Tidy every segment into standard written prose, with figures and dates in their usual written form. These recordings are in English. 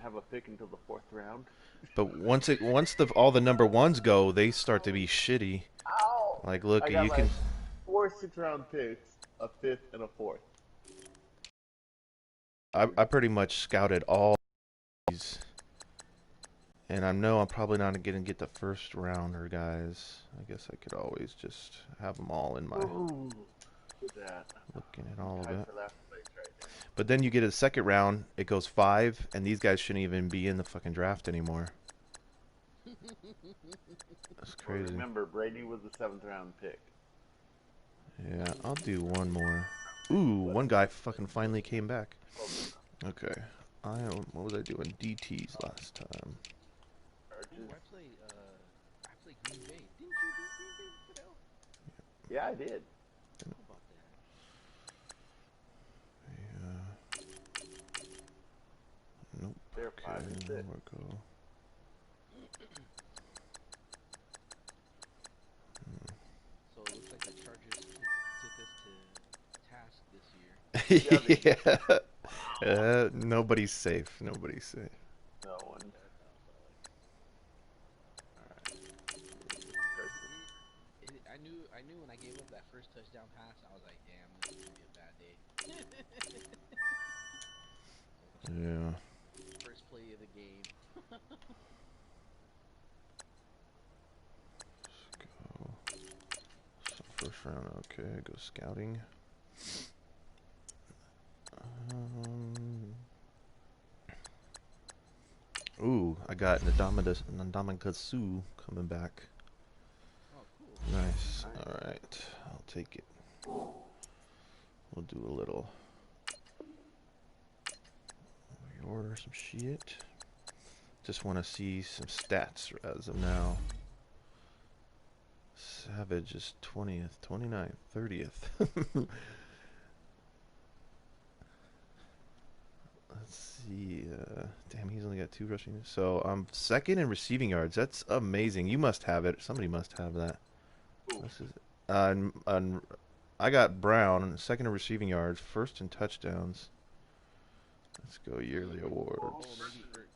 have a pick until the fourth round. But once all the number ones go, they start to be shitty. Ow! Like, look, I got you like can. four 6-round picks, a fifth, and a fourth. I pretty much scouted all these, and I know I'm probably not gonna get the first rounder, guys. I guess I could always just have them all in my Ooh, look at that. looking at I'm all of tied it. for last place right now. But then you get a second round, it goes 5, and these guys shouldn't even be in the fucking draft anymore. That's Well, crazy. remember, Brady was the 7th-round pick. Yeah, I'll do one more. Ooh, What? one guy fucking finally came back. Close enough. Okay. What was I doing? DTs last time. Charges. Ooh, I played Green Bay. Didn't you do Green Bay, Fidel? Yeah, I did. How about that? Yeah. Nope. They're Okay, 5-6. there we go. So it looks like the Chargers took us to task this year. Yeah, they did. Yeah. Wow. Nobody's safe. Nobody's safe. No one. That sounds like. Alright. I knew when I gave up that first touchdown pass, I was like, damn, this is gonna be a bad day. Yeah. First play of the game. Go. So first round, okay. Go scouting. Um, Ooh, I got Ndamukong coming back. Oh, cool. Nice. Nice. Alright, I'll take it. We'll do a little reorder some shit. Just want to see some stats as of now. Savage is 20th, 29th, 30th. Let's see. Damn, he's only got 2 rushing. So I'm second in receiving yards. That's amazing. You must have it. Somebody must have that. Ooh. This is. I got Brown second in receiving yards, first in touchdowns. Let's go yearly awards. Oh, maybe Ertz.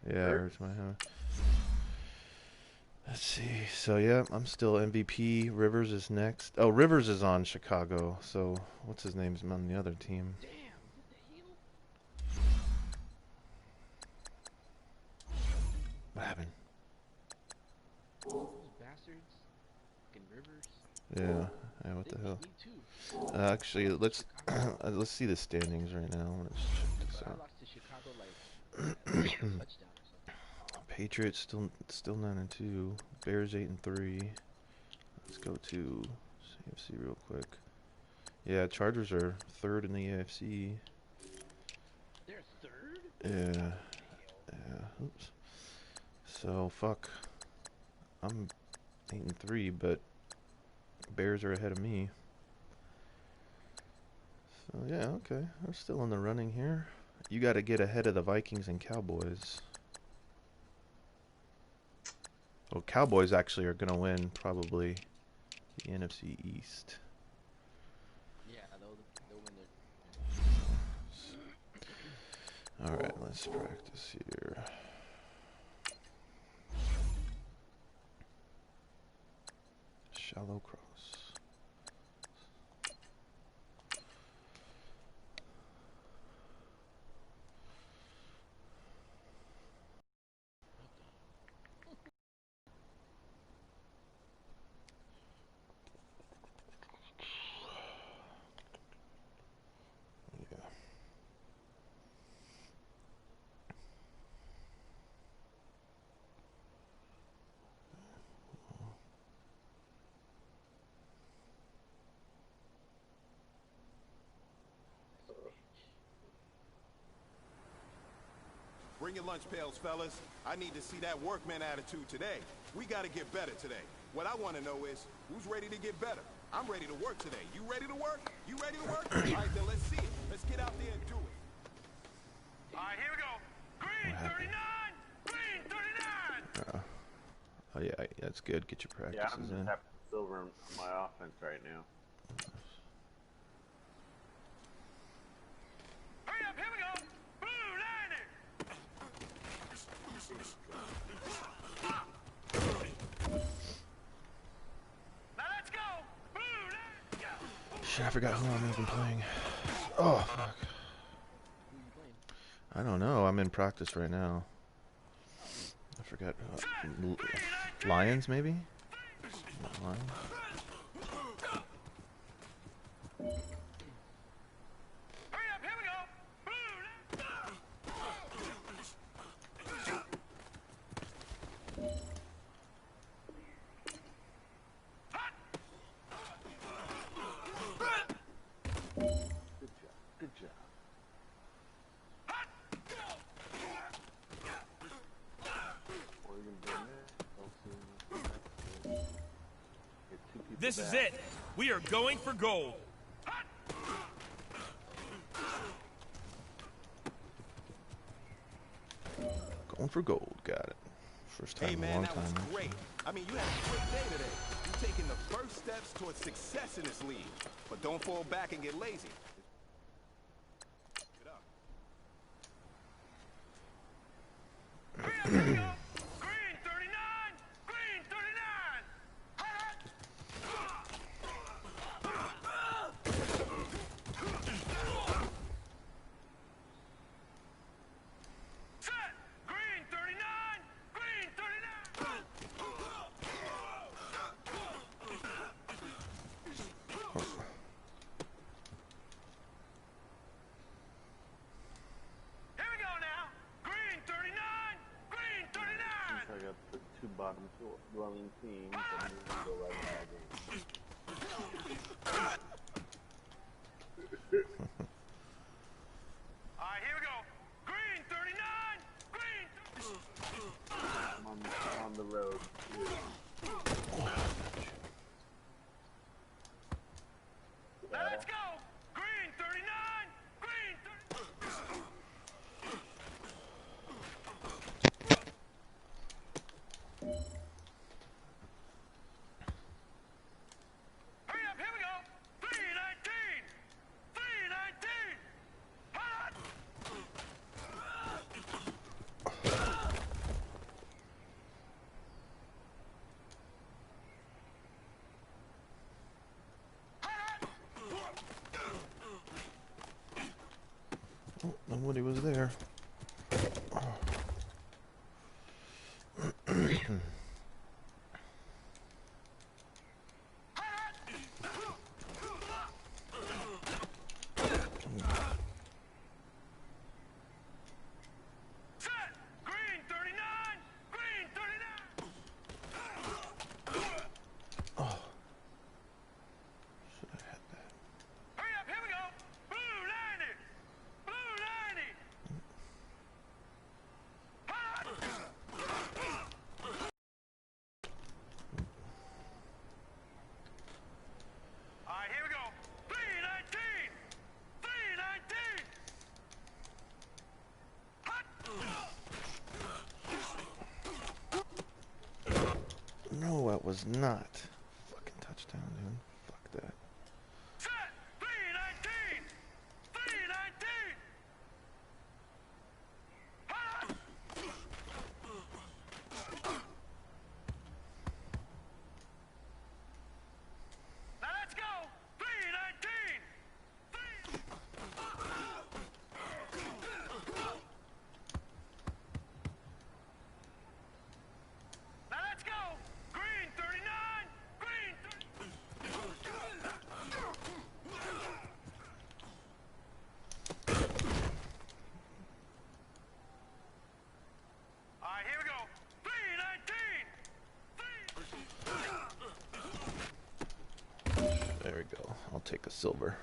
Yeah, Ertz might have. Let's see. So yeah, I'm still MVP. Rivers is next. Oh, Rivers is on Chicago. So what's his name's on the other team? Damn, what the hell? What happened? Those bastards. Fucking Rivers. Yeah. Yeah. What They the beat hell? me too. Actually, let's Chicago. let's see the standings right now. Let's check this But I out. lost to Chicago like a touchdown or something. Patriots still 9-2. Bears 8-3. Let's go to AFC real quick. Yeah, Chargers are third in the AFC. They're third? Yeah, What the hell? yeah. Oops. So fuck. I'm 8-3, but Bears are ahead of me. So yeah, okay. We're still in the running here. You got to get ahead of the Vikings and Cowboys. Well, Cowboys actually are gonna win probably the NFC East. Yeah, they'll win their. All right, let's practice here. Shallow cross. Yeah. Bring your lunch pails, fellas. I need to see that workman attitude today. We gotta get better today. What I want to know is, who's ready to get better? I'm ready to work today. You ready to work? You ready to work? All right, then let's see it. Let's get out there and do it. All right, here we go. Green 39! Green 39! Oh yeah, that's good. Get your Yeah, I'm practices just in. having silver on my offense right now. Hurry up, here we go. Blue Shit, I forgot who I'm even playing. Oh, fuck. Who you playing? I don't know. I'm in practice right now. I forgot. Lions, maybe? Lions? Hurry up, here we go. Good job. Oregon doing that. Get 2 people This is back. it. We are going for gold. Going for gold. Got it. First time Hey, in a man, long that was time. great. I mean, you had a great day today. You're taking the first steps towards success in this league. But don't fall back and get lazy. Get up. Hurry up, here we go. Green 39. Green 39. Set. Green 39. Green 39. Here we go now. Green 39. Green 39. I got the 2 bottom dwelling teams. And we're gonna go right in that game. All right, here we go. Green 39. Green. I'm on the road. Now let's go. Green 39. Green 39. Hurry up, here we go. 319. 319. Hot. Oh, nobody was there. Set. Green 39. Green 39. Oh. Should have had that. Hurry up, here we go. Blue 90. Blue 90. Hot. All right, here we go. 319. 319. Hot. No, that was not. Fucking touchdown, dude. Fuck that. Set. 319. 319. Hot. Now let's go. 319. Now let's go. Green 39. Green 39. All right, here we go. 319. There we go. I'll take a silver.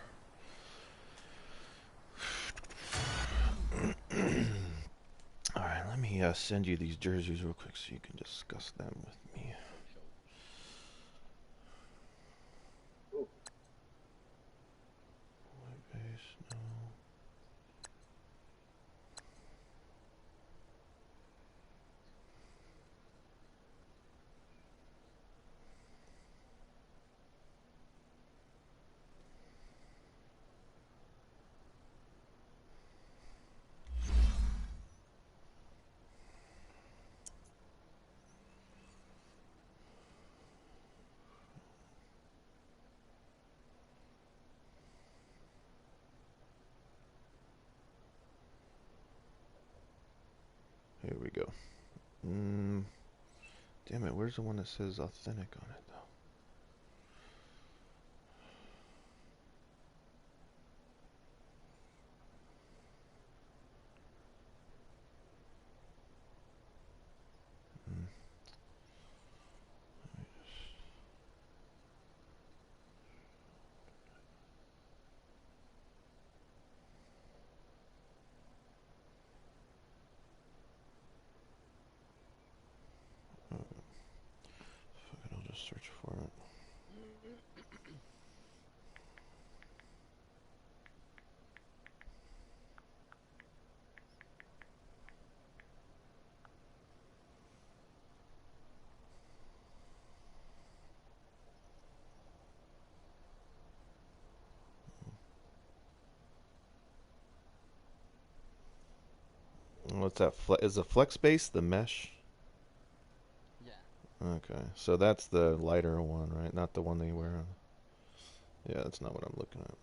Alright, let me send you these jerseys real quick so you can discuss them with me. White base, no. we go. Damn it, where's the one that says authentic on it, though? Fuck it, I'll just search for it. What's that? Is the flex base the mesh? Yeah. Okay, so that's the lighter one, right? Not the one they wear on. Yeah, that's not what I'm looking at.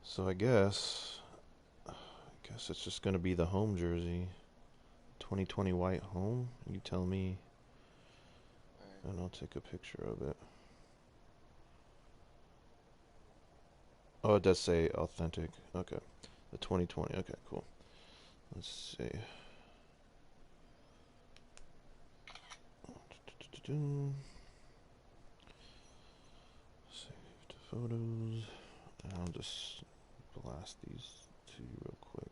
So I guess it's just gonna be the home jersey, 2020 white home. You tell me, Alright. and I'll take a picture of it. Oh, it does say authentic. Okay, the 2020. Okay, cool. Let's see. Save to photos. I'll just blast these to you real quick.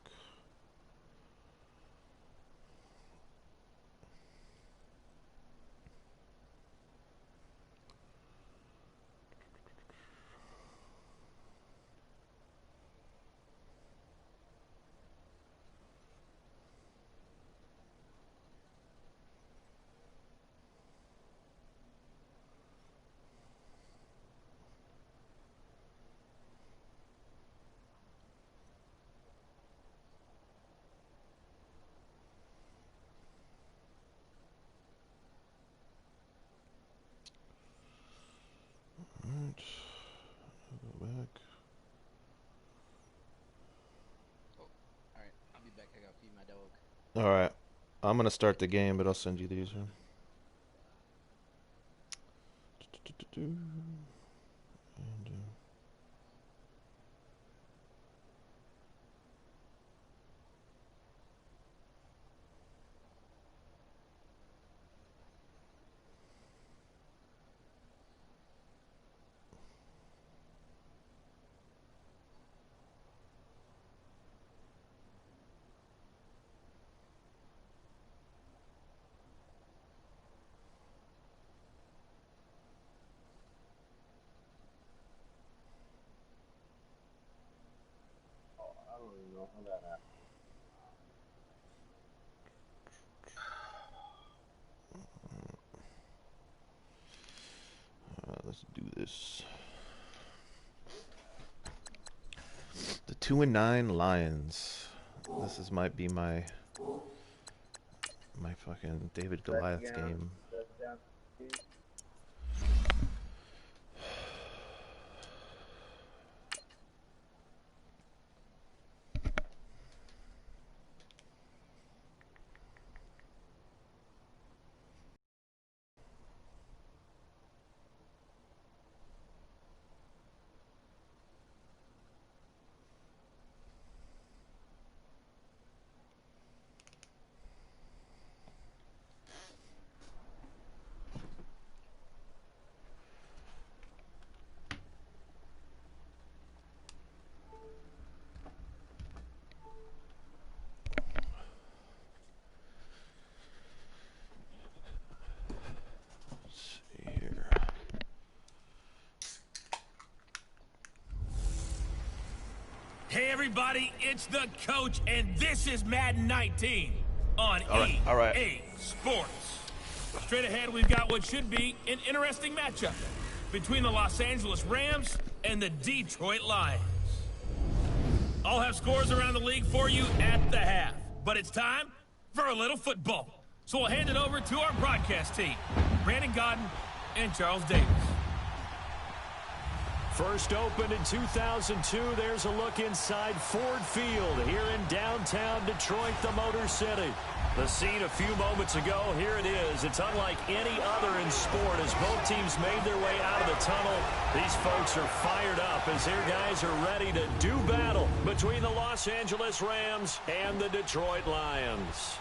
Alright. Go back. Oh, alright. I'll be back. I gotta feed my dog. Alright. I'm gonna start the game, but I'll send you these. And, I don't even know how that happened. let's do this. The 2-9 Lions. This might be my fucking David Goliath game. Hey everybody, it's the coach, and this is Madden 19 on All right. EA Sports. Straight ahead, we've got what should be an interesting matchup between the Los Angeles Rams and the Detroit Lions. I'll have scores around the league for you at the half, but it's time for a little football. So we'll hand it over to our broadcast team, Brandon Godden and Charles Davis. First opened in 2002, there's a look inside Ford Field here in downtown Detroit, the Motor City. The scene a few moments ago, here it is. It's unlike any other in sport as both teams made their way out of the tunnel. These folks are fired up as their guys are ready to do battle between the Los Angeles Rams and the Detroit Lions.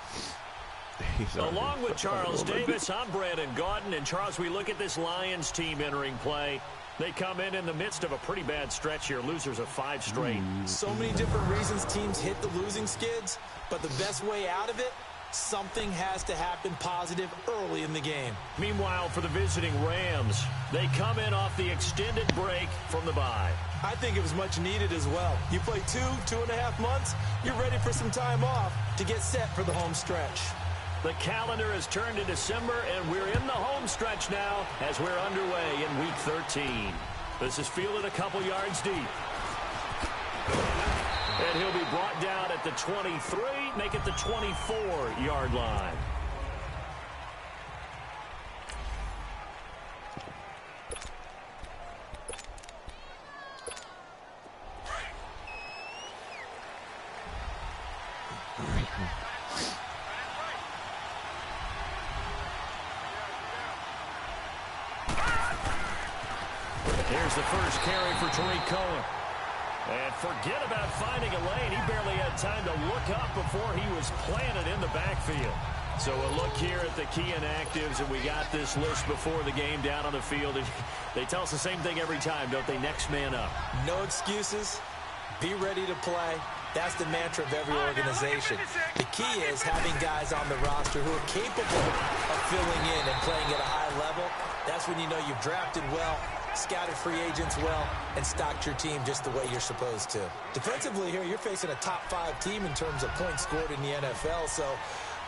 Along with Charles Davis, I'm Brandon Gaudin. And Charles, we look at this Lions team entering play. They come in the midst of a pretty bad stretch here. Losers of 5 straight. So many different reasons teams hit the losing skids, but the best way out of it, something has to happen positive early in the game. Meanwhile, for the visiting Rams, they come in off the extended break from the bye. I think it was much needed as well. You play 2.5 months, you're ready for some time off to get set for the home stretch. The calendar has turned to December, and we're in the home stretch now as we're underway in Week 13. This is fielded a couple yards deep. And he'll be brought down at the 23, make it the 24-yard line. Here's the first carry for Tariq Cohen. And forget about finding a lane. He barely had time to look up before he was planted in the backfield. So we'll look here at the key inactives, and we got this list before the game down on the field. They tell us the same thing every time, don't they? Next man up. No excuses. Be ready to play. That's the mantra of every organization. The key is having guys on the roster who are capable of filling in and playing at a high level. That's when you know you've drafted well, scouted free agents well, and stocked your team just the way you're supposed to. Defensively here, you're facing a top 5 team in terms of points scored in the NFL, so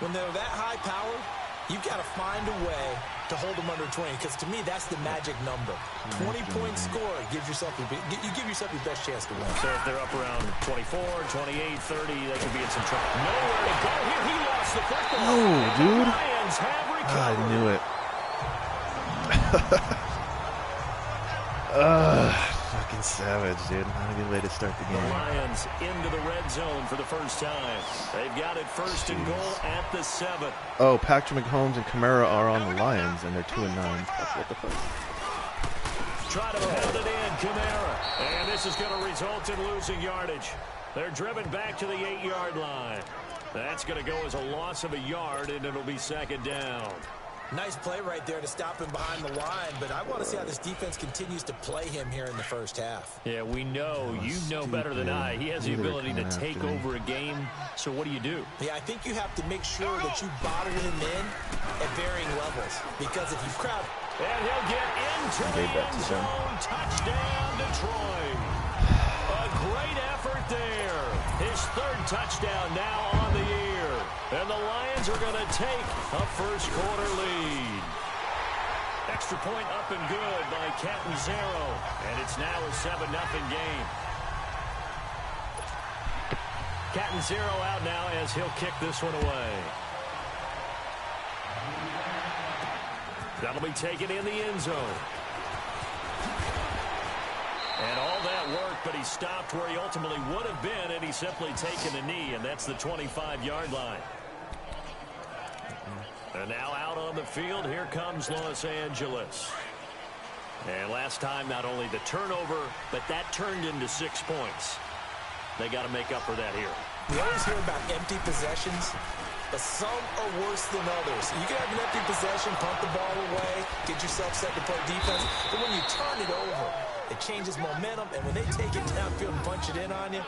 when they're that high powered, you've got to find a way to hold them under 20, because to me, that's the magic number. 20 points scored gives yourself you give yourself your best chance to win. So if they're up around 24, 28, 30, they could be in some trouble. Nowhere to go here. He lost the football. No, dude. The Lions have recovered. I knew it. Fucking savage, dude. Not a good way to start the game. The Lions into the red zone for the first time. They've got it first and goal at the 7. Oh, Patrick Mahomes and Kamara are on the Lions, and they're 2-9. What the fuck? Try to pound it in, Kamara. And this is going to result in losing yardage. They're driven back to the 8-yard line. That's going to go as a loss of a yard, and it'll be second down. Nice play right there to stop him behind the line, but I want to see how this defense continues to play him here in the first half. Yeah, we know. You know better than I. He has the ability to take over a game. So what do you do? Yeah, I think you have to make sure that you bottle him in at varying levels, because if you crowd... And he'll get into the end zone. Touchdown, Detroit. A great effort there. His 3rd touchdown now on the year. And the Lions are going to take a first-quarter lead. Extra point up and good by Catanzaro. And it's now a 7-0 game. Catanzaro out now as he'll kick this one away. That'll be taken in the end zone. And all that work, but he stopped where he ultimately would have been, and he's simply taken a knee, and that's the 25-yard line. And now out on the field, here comes Los Angeles. And last time, not only the turnover, but that turned into 6 points. They got to make up for that here. We always hear about empty possessions, but some are worse than others. You can have an empty possession, punt the ball away, get yourself set to play defense, but when you turn it over, it changes momentum, and when they take it downfield and punch it in on you,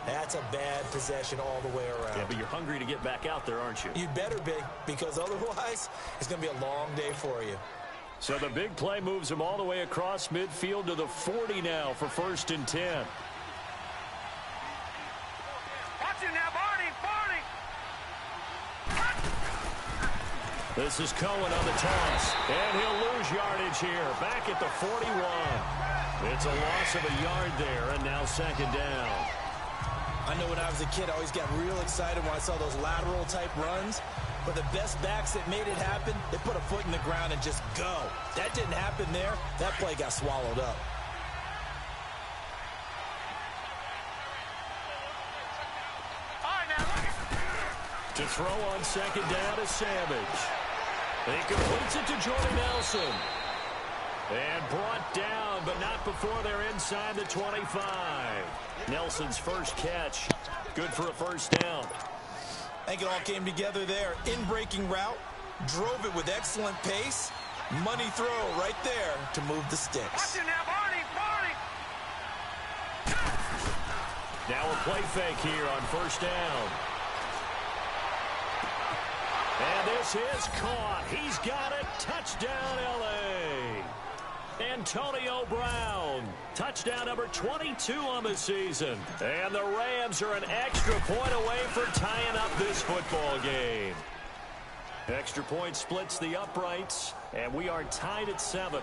that's a bad possession all the way around. Yeah, but you're hungry to get back out there, aren't you? You'd better be, because otherwise, it's going to be a long day for you. So the big play moves him all the way across midfield to the 40 now for 1st and 10. Watch it now, Barney! This is Cohen on the toss, and he'll lose yardage here, back at the 41. It's a loss of a yard there, and now second down. I know when I was a kid, I always got real excited when I saw those lateral-type runs, but the best backs that made it happen, they put a foot in the ground and just go. That didn't happen there. That play got swallowed up. To throw on second down is Savage. He completes it to Jordan Nelson. And brought down, but not before they're inside the 25. Nelson's first catch. Good for a first down. I think it all came together there. In-breaking route. Drove it with excellent pace. Money throw right there to move the sticks. Now a play fake here on first down. And this is caught. He's got it. Touchdown, L.A. Antonio Brown. Touchdown number 22 on the season. And the Rams are an extra point away from tying up this football game. Extra point splits the uprights, and we are tied at 7.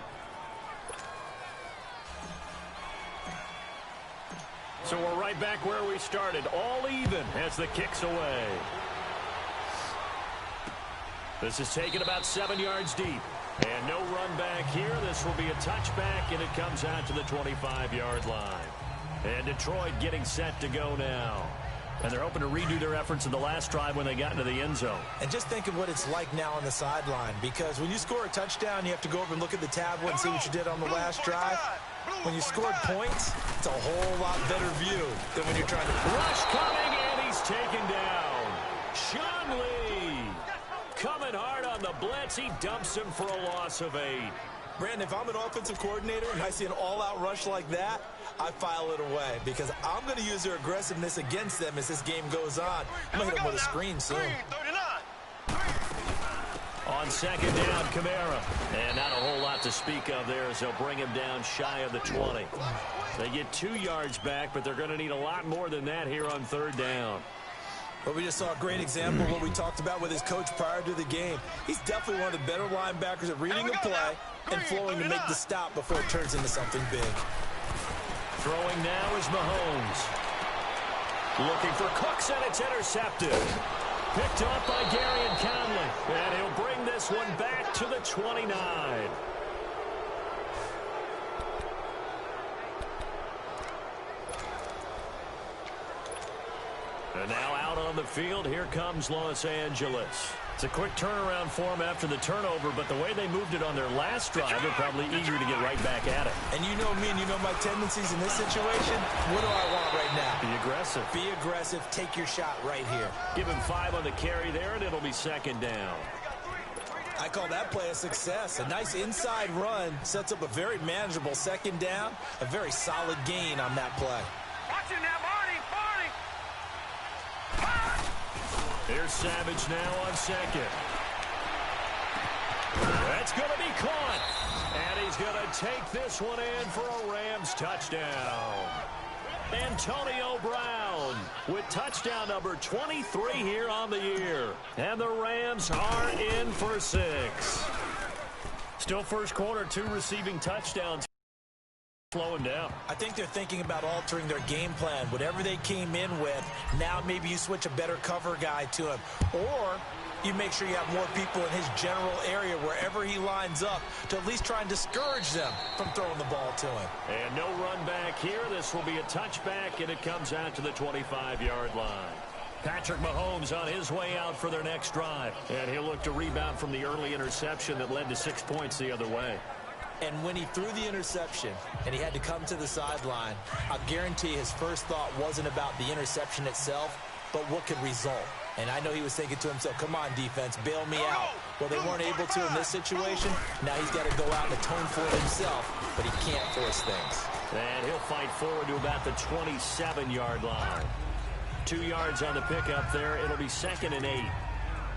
So we're right back where we started, all even as the kick's away. This is taken about 7 yards deep. And no run back here. This will be a touchback, and it comes out to the 25-yard line. And Detroit getting set to go now. And they're hoping to redo their efforts in the last drive when they got into the end zone. And just think of what it's like now on the sideline, because when you score a touchdown, you have to go over and look at the tablet and see what you did on the last drive. When you scored points, it's a whole lot better view than when you're trying to... Rush coming, and he's taken down. Sean Lee coming hard on the blitz. He dumps him for a loss of 8. Brandon, if I'm an offensive coordinator and I see an all-out rush like that, I file it away because I'm going to use their aggressiveness against them as this game goes on. I'm going to hit them with a screen soon. On second down, Kamara. And not a whole lot to speak of there as they'll bring him down shy of the 20. They get 2 yards back, but they're going to need a lot more than that here on third down. But we just saw a great example of what we talked about with his coach prior to the game. He's definitely one of the better linebackers at reading a play and flowing to make the stop before it turns into something big. Throwing now is Mahomes. Looking for Cooks, and it's intercepted. Picked up by Garyon Conley. And he'll bring this one back to the 29. And now out on the field, here comes Los Angeles. It's a quick turnaround for them after the turnover, but the way they moved it on their last drive, they're probably eager to get right back at it. And you know me and you know my tendencies in this situation. What do I want right now? Be aggressive. Be aggressive. Take your shot right here. Give him 5 on the carry there, and it'll be second down. I call that play a success. A nice inside run sets up a very manageable second down. A very solid gain on that play. Watch it now, Barney. Here's Savage now on second. That's going to be caught. And he's going to take this one in for a Rams touchdown. Antonio Brown with touchdown number 23 here on the year. And the Rams are in for 6. Still first quarter, 2 receiving touchdowns. Slowing down. I think they're thinking about altering their game plan. Whatever they came in with, now maybe you switch a better cover guy to him. Or you make sure you have more people in his general area wherever he lines up to at least try and discourage them from throwing the ball to him. And no run back here. This will be a touchback, and it comes out to the 25-yard line. Patrick Mahomes on his way out for their next drive. And he'll look to rebound from the early interception that led to 6 points the other way. And when he threw the interception and he had to come to the sideline, I guarantee his first thought wasn't about the interception itself, but what could result. And I know he was thinking to himself, come on, defense, bail me out. Well, they weren't able to in this situation. Now he's got to go out and atone for it himself, but he can't force things. And he'll fight forward to about the 27-yard line. 2 yards on the pickup there. It'll be second and 8.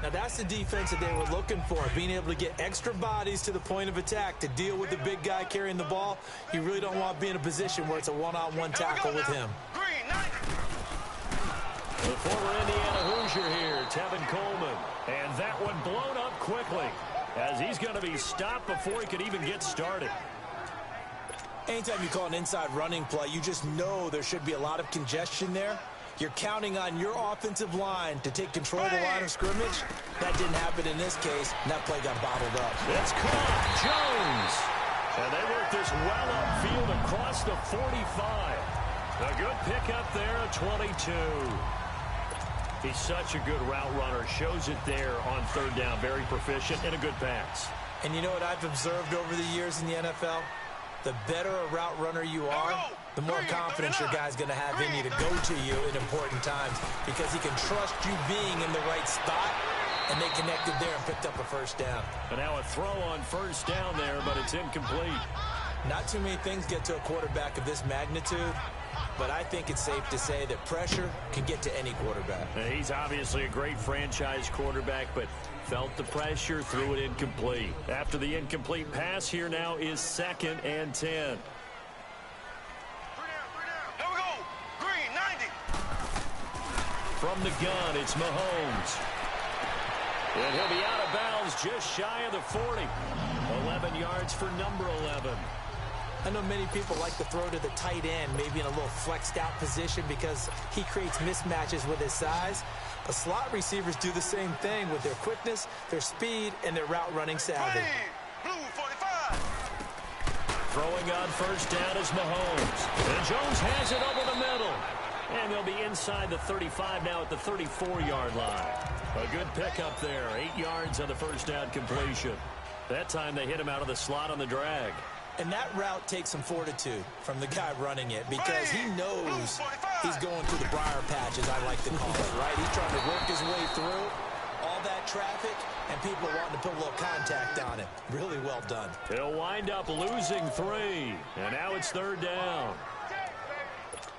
Now, that's the defense that they were looking for, being able to get extra bodies to the point of attack to deal with the big guy carrying the ball. You really don't want to be in a position where it's a one-on-one tackle with him. The former Indiana Hoosier here, Tevin Coleman. And that one blown up quickly as he's going to be stopped before he could even get started. Anytime you call an inside running play, you just know there should be a lot of congestion there. You're counting on your offensive line to take control of the line of scrimmage. That didn't happen in this case, and that play got bottled up. It's caught. Jones. And they work this well upfield across the 45. A good pickup there at 22. He's such a good route runner. Shows it there on third down. Very proficient and a good pass. And you know what I've observed over the years in the NFL? The better a route runner you are, the more confidence your guy's going to have in you to go to you in important times because he can trust you being in the right spot, and they connected there and picked up a first down. And now a throw on first down there, but it's incomplete. Not too many things get to a quarterback of this magnitude, but I think it's safe to say that pressure can get to any quarterback. He's obviously a great franchise quarterback, but felt the pressure, threw it incomplete. After the incomplete pass, here now is 2nd and 10. Here we go. Green, 90. From the gun, it's Mahomes. And he'll be out of bounds just shy of the 40. 11 yards for number 11. I know many people like to throw to the tight end, maybe in a little flexed out position because he creates mismatches with his size. But slot receivers do the same thing with their quickness, their speed, and their route running savvy. Blue 45. Throwing on first down is Mahomes. And Jones has it over the middle. And they'll be inside the 35 now at the 34-yard line. A good pickup there. 8 yards on the first down completion. That time they hit him out of the slot on the drag. And that route takes some fortitude from the guy running it because he knows he's going through the briar patch, as I like to call it, right? He's trying to work his way through all that traffic and people wanting to put a little contact on it. Really well done. He'll wind up losing 3. And now it's 3rd down.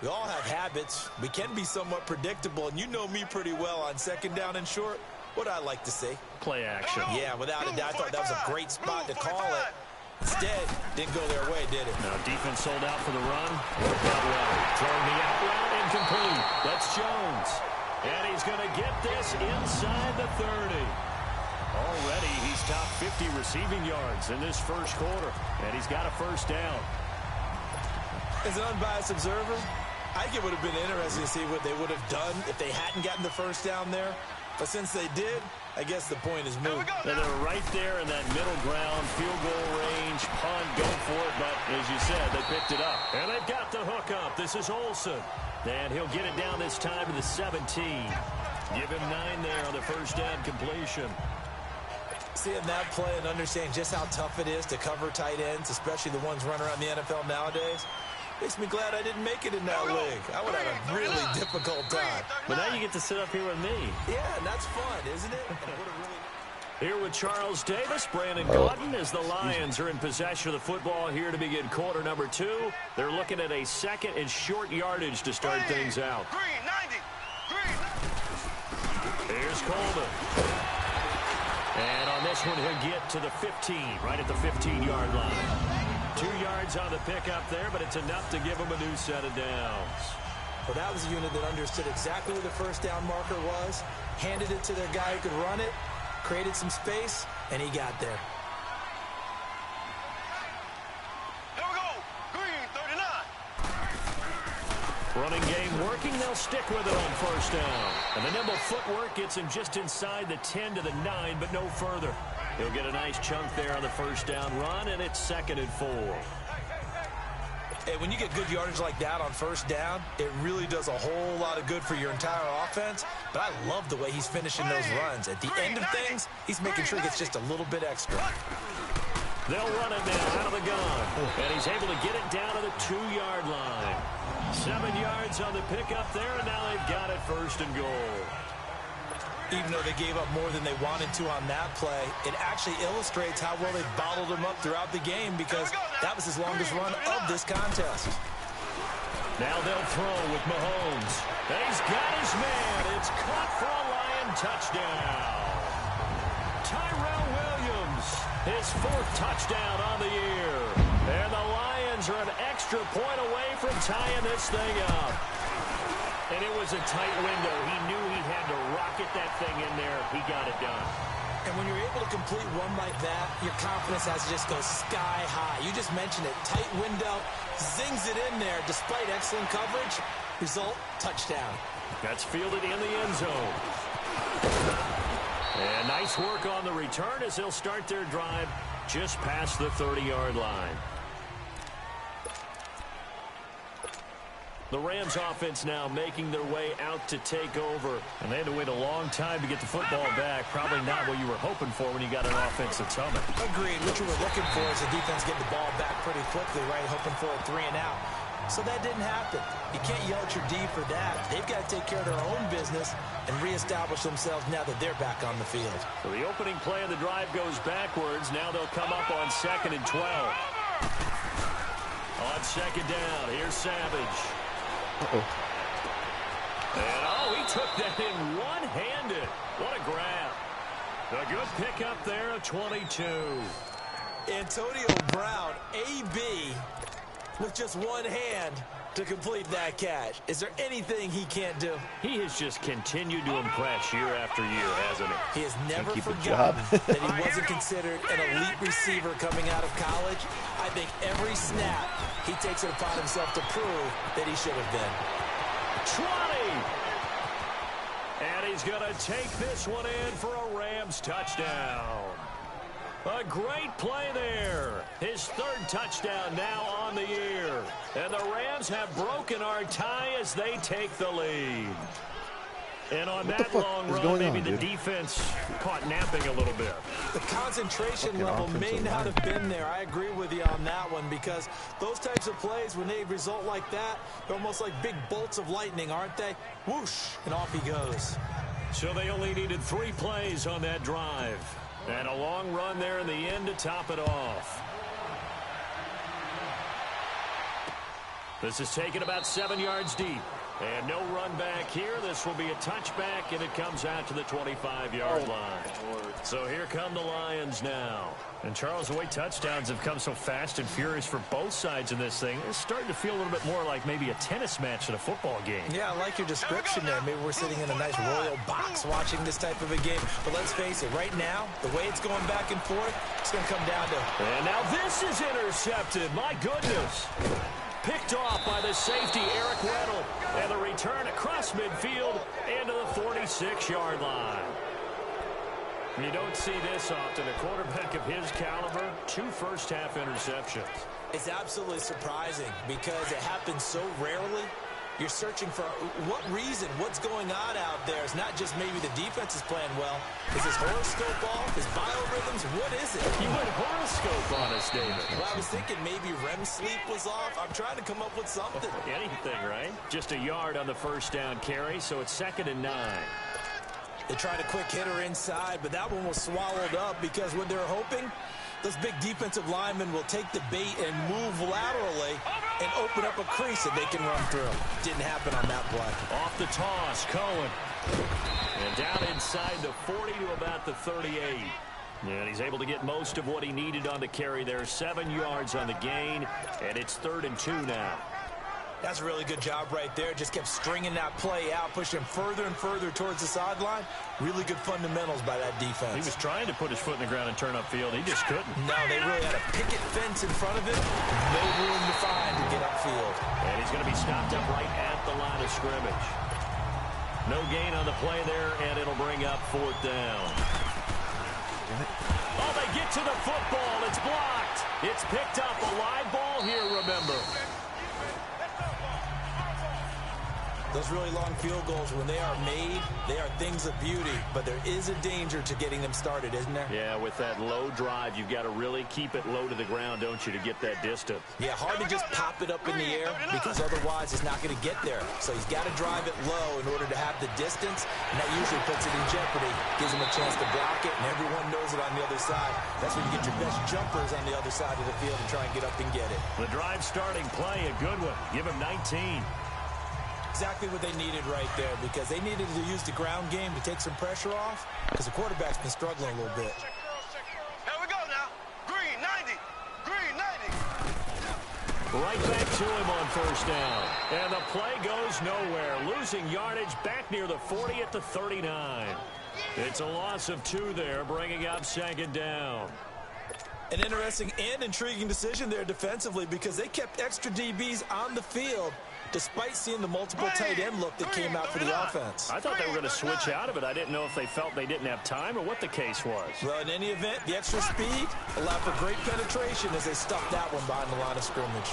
We all have habits. We can be somewhat predictable, and you know me pretty well on 2nd down and short. What I like to see. Play action. Yeah, without a doubt. I thought that was a great spot to call it. Instead, didn't go their way, did it? Now defense sold out for the run. Worked out well. Throwing the out route, incomplete. That's Jones. And he's going to get this inside the 30. Already, he's top 50 receiving yards in this first quarter. And he's got a first down. As an unbiased observer, I think it would have been interesting to see what they would have done if they hadn't gotten the first down there. But since they did, I guess the point is moot. They're right there in that middle ground, field goal range, punt, go for it. But as you said, they picked it up. And they've got the hook up. This is Olsen. And he'll get it down this time to the 17. Give him 9 there on the first down completion. Seeing that play and understanding just how tough it is to cover tight ends, especially the ones running around the NFL nowadays, makes me glad I didn't make it in that league. I would have a really difficult time. But now you get to sit up here with me. Yeah, and that's fun, isn't it? Here with Charles Davis, Brandon Gaudin, as the Lions are in possession of the football here to begin quarter number 2. They're looking at a 2nd and short yardage to start things out. Green, 90. Green. Here's Coleman. And on this one, he'll get to the 15, right at the 15-yard line. 2 yards on the pickup there, but it's enough to give him a new set of downs. Well, that was a unit that understood exactly where the first down marker was, handed it to their guy who could run it, created some space, and he got there. Here we go. Green, 39. Running game working, they'll stick with it on first down. And the nimble footwork gets him just inside the 10 to the 9, but no further. He'll get a nice chunk there on the first down run, and it's 2nd and 4. Hey, when you get good yardage like that on first down, it really does a whole lot of good for your entire offense. But I love the way he's finishing those runs. At the end of things, he's making sure he gets just a little bit extra. They'll run it now out of the gun. And he's able to get it down to the 2-yard line. 7 yards on the pickup there, and now they've got it 1st and goal. Even though they gave up more than they wanted to on that play, it actually illustrates how well they bottled him up throughout the game because that was his longest run of this contest. Now they'll throw with Mahomes. And he's got his man. It's caught for a Lion touchdown. Tyrell Williams, his 4th touchdown on the year. And the Lions are an extra point away from tying this thing up. And it was a tight window. He knew he had to rocket that thing in there. He got it done. And when you're able to complete one like that, your confidence has to just go sky high. You just mentioned it. Tight window, zings it in there despite excellent coverage. Result, touchdown. That's fielded in the end zone. And nice work on the return as they'll start their drive just past the 30-yard line. The Rams offense now making their way out to take over. And they had to wait a long time to get the football back. Probably not what you were hoping for when you got an offense that's humming. Agreed. What you were looking for is the defense getting the ball back pretty quickly, right? Hoping for a 3 and out. So that didn't happen. You can't yell at your D for that. They've got to take care of their own business and reestablish themselves now that they're back on the field. So the opening play of the drive goes backwards. Now they'll come up on 2nd and 12. On 2nd down, here's Savage. Uh-oh. And, he took that in one-handed. What a grab. A good pickup there, a 22. Antonio Brown, AB, with just one hand to complete that catch. Is there anything he can't do? He has just continued to impress year after year, hasn't he? He has never keep a forgotten job. that he wasn't considered an elite receiver coming out of college. I think every snap he takes it upon himself to prove that he should have been. 20! And he's going to take this one in for a Rams touchdown. A great play there. His 3rd touchdown now on the year. And the Rams have broken our tie as they take the lead. And on that long run, maybe the defense caught napping a little bit. The concentration level may not have been there. I agree with you on that one, because those types of plays, when they result like that, they're almost like big bolts of lightning, aren't they? Whoosh, and off he goes. So they only needed 3 plays on that drive. And a long run there in the end to top it off. This is taken about 7 yards deep. And no run back here. This will be a touchback, and it comes out to the 25-yard line. So here come the Lions now. And, Charles, the way touchdowns have come so fast and furious for both sides in this thing, it's starting to feel a little bit more like maybe a tennis match in a football game. Yeah, I like your description there. Maybe we're sitting in a nice royal box watching this type of a game. But let's face it, right now, the way it's going back and forth, it's going to come down to... And now this is intercepted. My goodness. Picked off by the safety, Eric Weddle. And the return across midfield into the 46-yard line. You don't see this often. A quarterback of his caliber, 2 first-half interceptions. It's absolutely surprising because it happens so rarely. You're searching for what reason, what's going on out there. It's not just maybe the defense is playing well. Is his horoscope off? His biorhythms? What is it? You went horoscope on us, David. Well, I was thinking maybe REM sleep was off. I'm trying to come up with something. Anything, right? Just a yard on the first down carry, so it's 2nd and 9. They tried a quick hitter inside, but that one was swallowed up because what they're hoping, those big defensive linemen will take the bait and move laterally and open up a crease that they can run through. Didn't happen on that play. Off the toss, Cohen. And down inside the 40 to about the 38. And he's able to get most of what he needed on the carry there. 7 yards on the gain, and it's 3rd and 2 now. That's a really good job right there. Just kept stringing that play out, pushing further and further towards the sideline. Really good fundamentals by that defense. He was trying to put his foot in the ground and turn upfield. He just couldn't. No, they really had a picket fence in front of him. No room to find to get upfield. And he's going to be stopped up right at the line of scrimmage. No gain on the play there, and it'll bring up 4th down. Oh, they get to the football. It's blocked. It's picked up. A live ball here, remember. Those really long field goals, when they are made, they are things of beauty. But there is a danger to getting them started, isn't there? Yeah, with that low drive, you've got to really keep it low to the ground, don't you, to get that distance. Yeah, hard to just pop it up in the air because otherwise it's not going to get there. So he's got to drive it low in order to have the distance, and that usually puts it in jeopardy, gives him a chance to block it, and everyone knows it on the other side. That's when you get your best jumpers on the other side of the field and try and get up and get it. The drive starting play, a good one. Give him 19. Exactly what they needed right there, because they needed to use the ground game to take some pressure off, because the quarterback's been struggling a little bit. Here we go now. Green 90. Green 90. Right back to him on first down. And the play goes nowhere. Losing yardage back near the 40 at the 39. It's a loss of 2 there, bringing up 2nd down. An interesting and intriguing decision there defensively, because they kept extra DBs on the field despite seeing the multiple tight end look that came out for the offense. I thought they were going to switch out of it. I didn't know if they felt they didn't have time or what the case was. Well, in any event, the extra speed allowed for great penetration as they stuffed that one behind the line of scrimmage.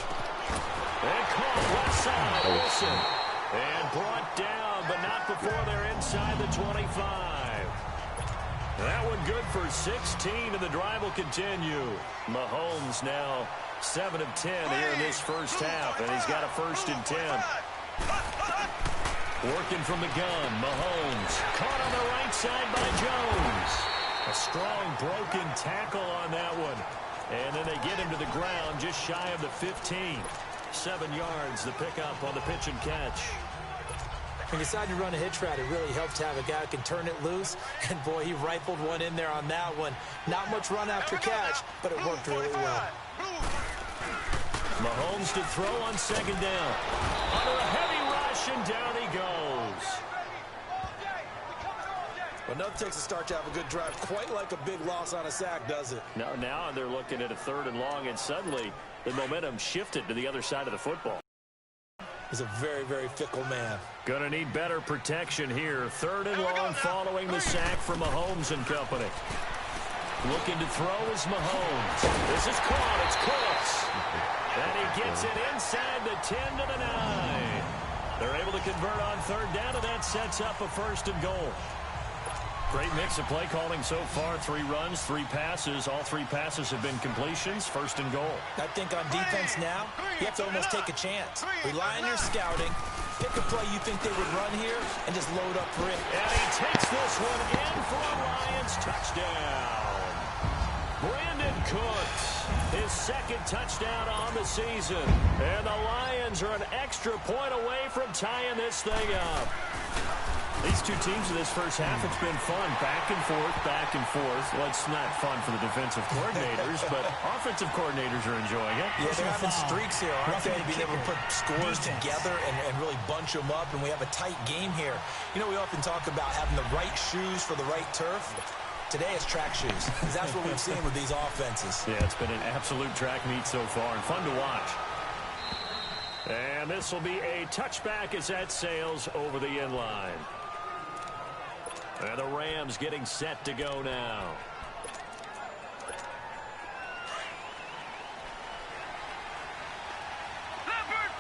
And caught left side, Wilson. And brought down, but not before they're inside the 25. That one good for 16, and the drive will continue. Mahomes now 7 of 10 here in this first half, and he's got a 1st and 10. Working from the gun, Mahomes. Caught on the right side by Jones. A strong broken tackle on that one. And then they get him to the ground just shy of the 15. 7 yards, the pickup on the pitch and catch. When you decide to run a hitch route, it really helps to have a guy who can turn it loose. And, boy, he rifled one in there on that one. Not much run after catch, but it worked really well. Mahomes to throw on 2nd down. Under a heavy rush, and down he goes. Well, nothing takes a start to have a good drive, quite like a big loss on a sack, does it? No, now they're looking at a 3rd and long, and suddenly the momentum shifted to the other side of the football. He's a very, very fickle man. Gonna need better protection here. 3rd and long following the sack from Mahomes and company. Looking to throw is Mahomes. This is caught. It's Cooks. And he gets it inside the 10 to the 9. They're able to convert on 3rd down, and that sets up a 1st and goal. Great mix of play calling so far. 3 runs, 3 passes. All 3 passes have been completions. 1st and goal. I think on defense now, you have to almost take a chance. Rely on your scouting. Pick a play you think they would run here and just load up for it. And he takes this one in for a Lions touchdown. Brandon Cooks, his 2nd touchdown on the season. And the Lions are an extra point away from tying this thing up. These two teams in this first half, it's been fun. Back and forth, back and forth. Well, it's not fun for the defensive coordinators, but offensive coordinators are enjoying it. Yeah, they're having streaks here, aren't they? Being able to put scores together and really bunch them up, and we have a tight game here. You know, we often talk about having the right shoes for the right turf. Today it's track shoes, because that's what we've seen with these offenses. Yeah, it's been an absolute track meet so far, and fun to watch. And this will be a touchback as that sails over the end line. And the Rams getting set to go now. Leopard!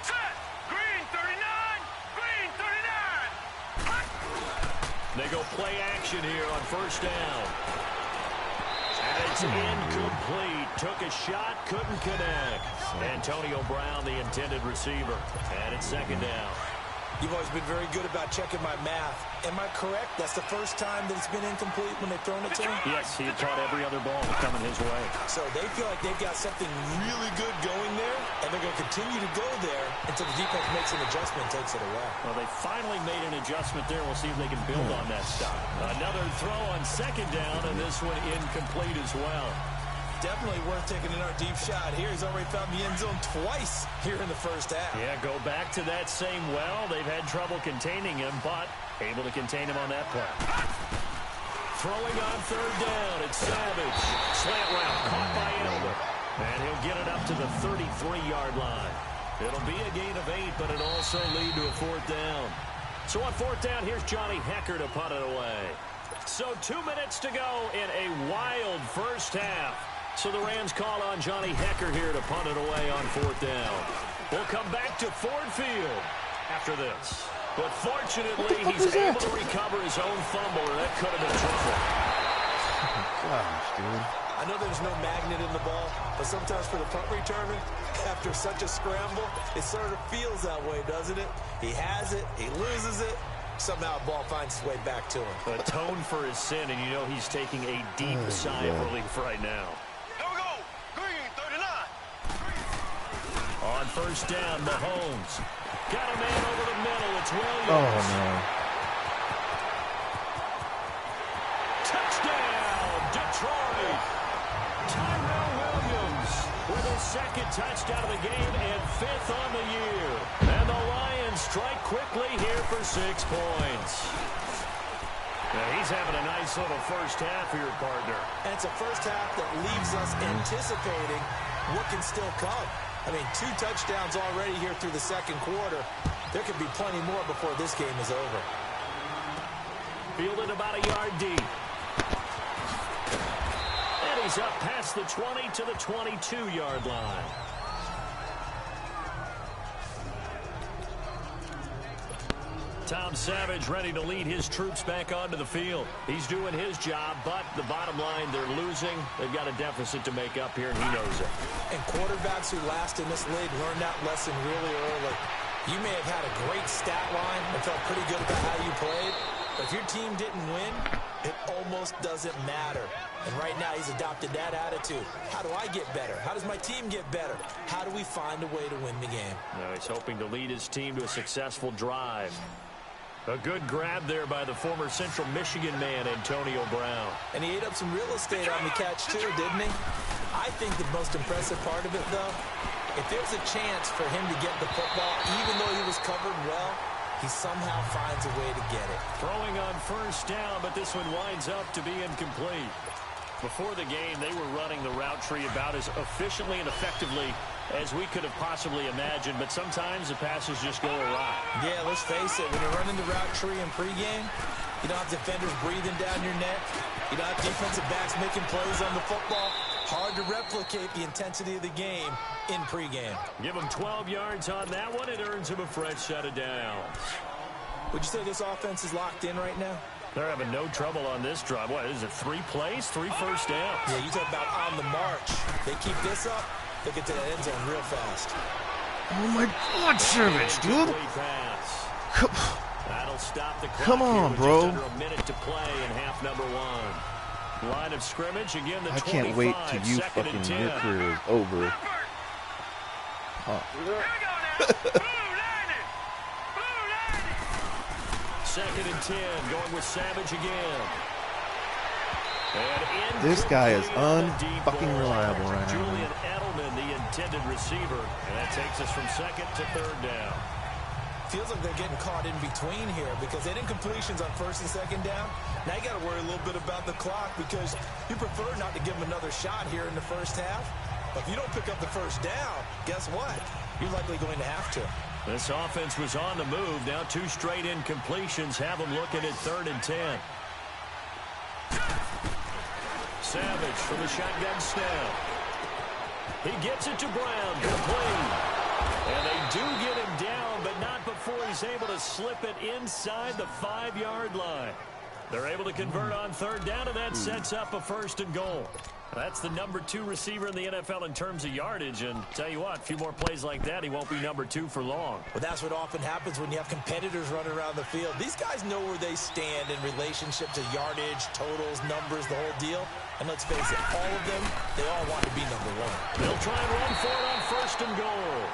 Set! Green 39! Green 39! They go play action here on 1st down. And it's incomplete. Took a shot, couldn't connect. Antonio Brown, the intended receiver. And it's 2nd down. You've always been very good about checking my math. Am I correct? That's the first time that it's been incomplete when they've thrown it to him? Yes, he had caught every other ball coming his way. So they feel like they've got something really good going there, and they're going to continue to go there until the defense makes an adjustment and takes it away. Well, they finally made an adjustment there. We'll see if they can build on that stuff. Another throw on 2nd down, and this one incomplete as well. Definitely worth taking another deep shot here. He's already found the end zone twice here in the first half. Yeah, go back to that same well. They've had trouble containing him, but able to contain him on that play. Throwing on 3rd down. It's Savage. Slant route caught by Elder. And he'll get it up to the 33-yard line. It'll be a gain of 8, but it'll also lead to a 4th down. So on 4th down, here's Johnny Hecker to punt it away. So 2 minutes to go in a wild first half. So the Rams call on Johnny Hecker here to punt it away on 4th down. We'll come back to Ford Field after this. But fortunately, he's able to recover his own fumble, or that could have been trouble. Gosh, dude. I know there's no magnet in the ball, but sometimes for the punt returner, after such a scramble, it sort of feels that way, doesn't it? He has it, he loses it, somehow the ball finds its way back to him. Atone for his sin, and you know he's taking a deep sigh of relief right now. Here we go! Green 39! On 1st down, Mahomes. Got a man over the middle. It's Williams. Oh, no. Touchdown, Detroit. Tyrell Williams with his 2nd touchdown of the game and 5th on the year. And the Lions strike quickly here for 6 points. Now he's having a nice little first half here, partner. And it's a first half that leaves us anticipating what can still come. I mean, 2 touchdowns already here through the 2nd quarter. There could be plenty more before this game is over. Fielded about a yard deep. And he's up past the 20 to the 22-yard line. Tom Savage ready to lead his troops back onto the field. He's doing his job, but the bottom line, they're losing. They've got a deficit to make up here, and he knows it. And quarterbacks who last in this league learn that lesson really early. You may have had a great stat line and felt pretty good about how you played, but if your team didn't win, it almost doesn't matter. And right now, he's adopted that attitude. How do I get better? How does my team get better? How do we find a way to win the game? Now he's hoping to lead his team to a successful drive. A good grab there by the former Central Michigan man, Antonio Brown. And he ate up some real estate on the catch, too, didn't he? I think the most impressive part of it, though, if there's a chance for him to get the football, even though he was covered well, he somehow finds a way to get it. Throwing on first down, but this one winds up to be incomplete. Before the game, they were running the route tree about as efficiently and effectively as we could have possibly imagined, but sometimes the passes just go awry. Yeah, let's face it, when you're running the route tree in pregame, you don't have defenders breathing down your neck. You don't have defensive backs making plays on the football. Hard to replicate the intensity of the game in pregame. Give him 12 yards on that one. It earns him a fresh set of downs. Would you say this offense is locked in right now? They're having no trouble on this drive. What, is it 3 plays, 3 first downs? Yeah, you talk about on the march. They keep this up, they'll get to the end zone real fast. Oh my God, Savage, dude! That'll stop the clock. Come on, bro. Under a minute to play in half number 1. Line of scrimmage again. The I can't wait till you fucking your career is over. Huh. Second and 10, going with Savage again. This guy is unfucking reliable right now. Julian Edelman, the intended receiver, and that takes us from second to third down. Feels like they're getting caught in between here because they didn't completions on first and second down. Now you got to worry a little bit about the clock because you prefer not to give them another shot here in the first half. But if you don't pick up the first down, guess what? You're likely going to have to. This offense was on the move. Now 2 straight incompletions have them looking at third and 10. Savage from the shotgun snap. He gets it to Brown, complete. And they do get him down, but not before he's able to slip it inside the 5-yard line. They're able to convert on third down, and that sets up a first and goal. That's the number 2 receiver in the NFL in terms of yardage, and tell you what, a few more plays like that, he won't be number 2 for long. But that's what often happens when you have competitors running around the field. These guys know where they stand in relationship to yardage, totals, numbers, the whole deal. And let's face it, all of them, they all want to be number 1. They'll try and run for it on first and goal.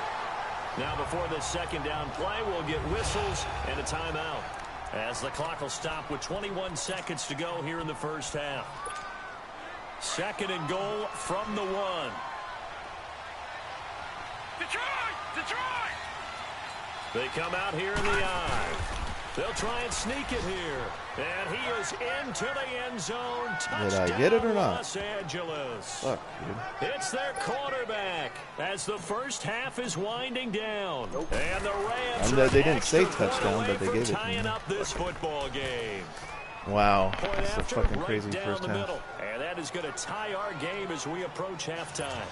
Now before this second down play, we'll get whistles and a timeout, as the clock will stop with 21 seconds to go here in the first half. Second and goal from the 1. Detroit! They come out here in the eye. They'll try and sneak it here. And he is into the end zone. Touchdown, did I get it or not? Los Angeles. Fuck, dude. It's their quarterback as the first half is winding down. Nope. And the Rams They didn't say touchdown, but they gave it to tying me. up this football game. Wow, Point that's a after, fucking right crazy down first the half. middle. And that is going to tie our game as we approach halftime.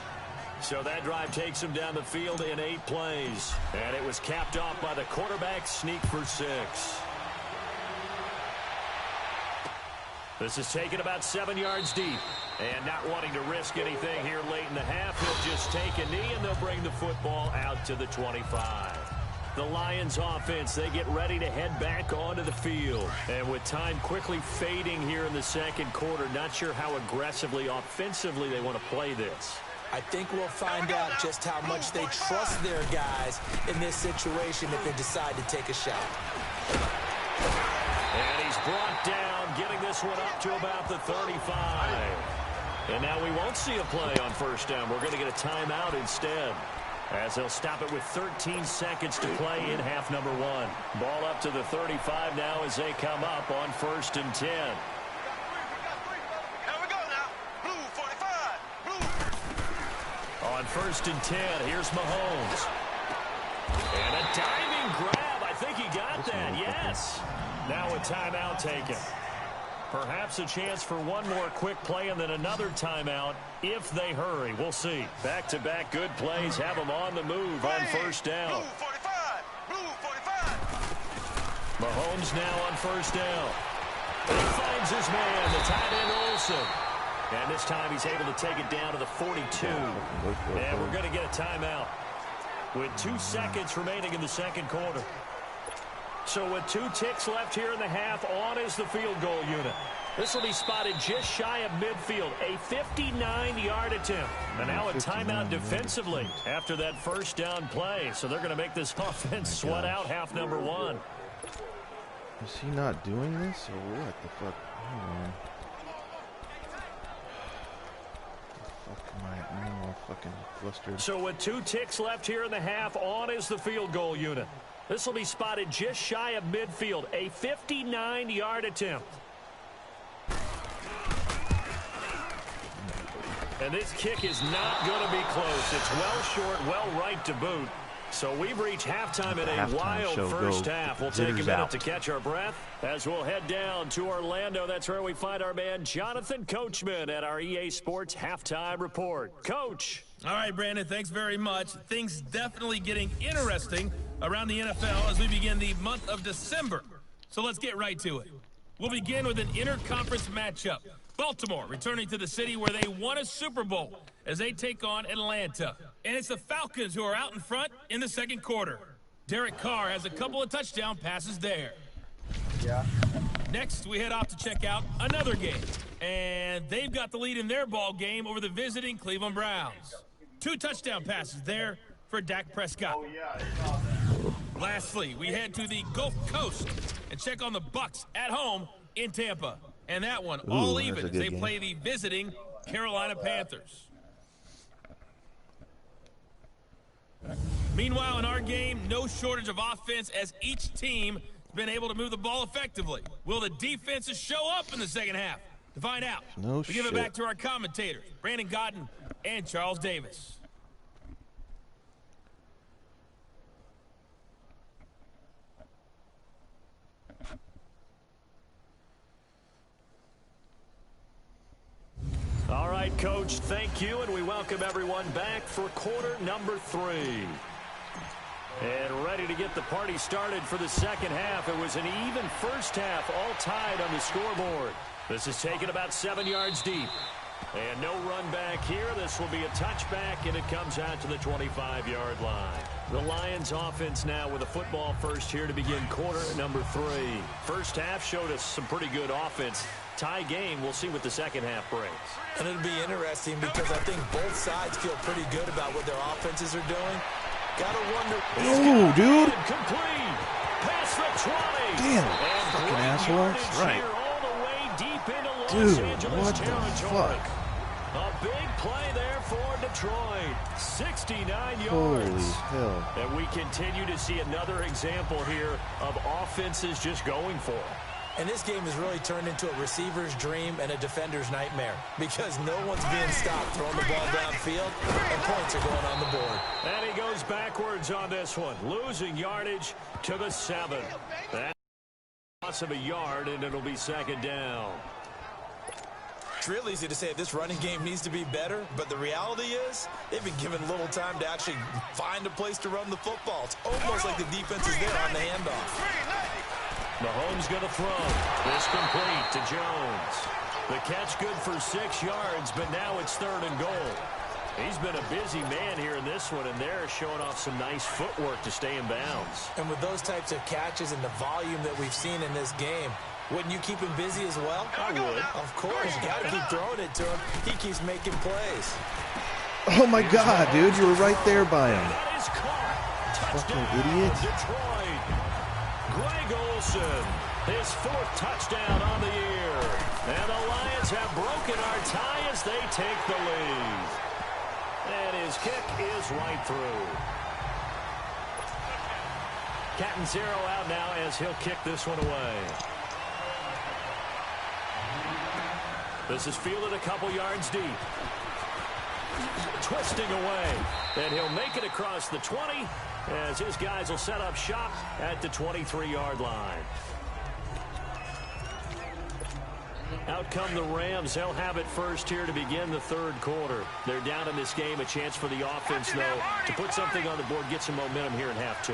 So that drive takes him down the field in 8 plays. And it was capped off by the quarterback sneak for 6. This is taken about 7 yards deep. And not wanting to risk anything here late in the half, he'll just take a knee and they'll bring the football out to the 25. The Lions offense, they get ready to head back onto the field. And with time quickly fading here in the second quarter, not sure how aggressively, offensively they want to play this. I think we'll find out just how much they trust their guys in this situation if they decide to take a shot. And he's brought down, getting this one up to about the 35. And now we won't see a play on first down. We're going to get a timeout instead, as they'll stop it with 13 seconds to play in half number 1. Ball up to the 35 now as they come up on first and 10. Here we go now. Blue 45. Blue. On first and 10, here's Mahomes. And a diving grab. I think he got that. Yes. Now a timeout taken. Perhaps a chance for one more quick play and then another timeout if they hurry. We'll see. Back-to-back good plays have them on the move on first down. Blue 45. Blue 45. Mahomes now on first down. And he finds his man, the tight end Olsen. And this time he's able to take it down to the 42. And we're going to get a timeout with 2 seconds remaining in the second quarter. So with 2 ticks left here in the half, on is the field goal unit. This will be spotted just shy of midfield, a 59-yard attempt. And now a timeout defensively after that first down play. So they're going to make this offense sweat out half number 1. Is he not doing this, or what the fuck? Hold on. I'm all fucking flustered. So with 2 ticks left here in the half, on is the field goal unit. This will be spotted just shy of midfield, a 59-yard attempt. And this kick is not going to be close. It's well short, well right to boot. So we've reached halftime in a wild first half. We'll take a minute to catch our breath as we'll head down to Orlando. That's where we find our man Jonathan Coachman at our EA Sports Halftime Report. Coach. All right, Brandon, thanks very much. Things definitely getting interesting around the NFL as we begin the month of December. So let's get right to it. We'll begin with an interconference matchup. Baltimore returning to the city where they won a Super Bowl as they take on Atlanta. And it's the Falcons who are out in front in the second quarter. Derek Carr has a couple of touchdown passes there. Yeah. Next, we head off to check out another game. And they've got the lead in their ball game over the visiting Cleveland Browns. 2 touchdown passes there for Dak Prescott. Oh, yeah, I saw that. Lastly, we head to the Gulf Coast and check on the Bucs at home in Tampa. And that one, all even, as they play the visiting Carolina Panthers. Meanwhile, in our game, no shortage of offense as each team has been able to move the ball effectively. Will the defenses show up in the second half? To find out, we give it back to our commentators, Brandon Godden and Charles Davis. All right, Coach, thank you, and we welcome everyone back for quarter number 3. And ready to get the party started for the second half. It was an even first half, all tied on the scoreboard. This is taken about 7 yards deep. And no run back here. This will be a touchback, and it comes out to the 25-yard line. The Lions offense now with a football first here to begin quarter number 3. First half showed us some pretty good offense. Tie game. We'll see what the second half brings. And it'll be interesting because I think both sides feel pretty good about what their offenses are doing. Gotta wonder. Oh, dude. Complete. Pass the 20. Damn. Fucking assholes. Right. All the way deep into Los Dude, Angeles what territory. the fuck? A big play there for Detroit. 69 yards. Holy hell. And we continue to see another example here of offenses just going for it. And this game has really turned into a receiver's dream and a defender's nightmare because no one's being stopped throwing the ball downfield, and points are going on the board. And he goes backwards on this one, losing yardage to the 7. That's a loss of a yard, and it'll be second down. It's real easy to say this running game needs to be better, but the reality is they've been given little time to actually find a place to run the football. It's almost like the defense is there on the handoff. Mahomes going to throw. This complete to Jones. The catch good for 6 yards, but now it's 3rd and goal. He's been a busy man here in this one, and they're showing off some nice footwork to stay in bounds. And with those types of catches and the volume that we've seen in this game, wouldn't you keep him busy as well? I would. Of course. You got to keep throwing it to him. He keeps making plays. Oh, my God, dude. You were right there by him. That is caught. Fucking idiot. Detroit. Greg Olsen, his 4th touchdown on the year. And the Lions have broken our tie as they take the lead. And his kick is right through. Catanzaro out now as he'll kick this one away. This is fielded a couple yards deep. Twisting away. And he'll make it across the 20 as his guys will set up shop at the 23-yard line. Out come the Rams. They'll have it first here to begin the third quarter. They're down in this game. A chance for the offense, though, to put something on the board, get some momentum here in half 2.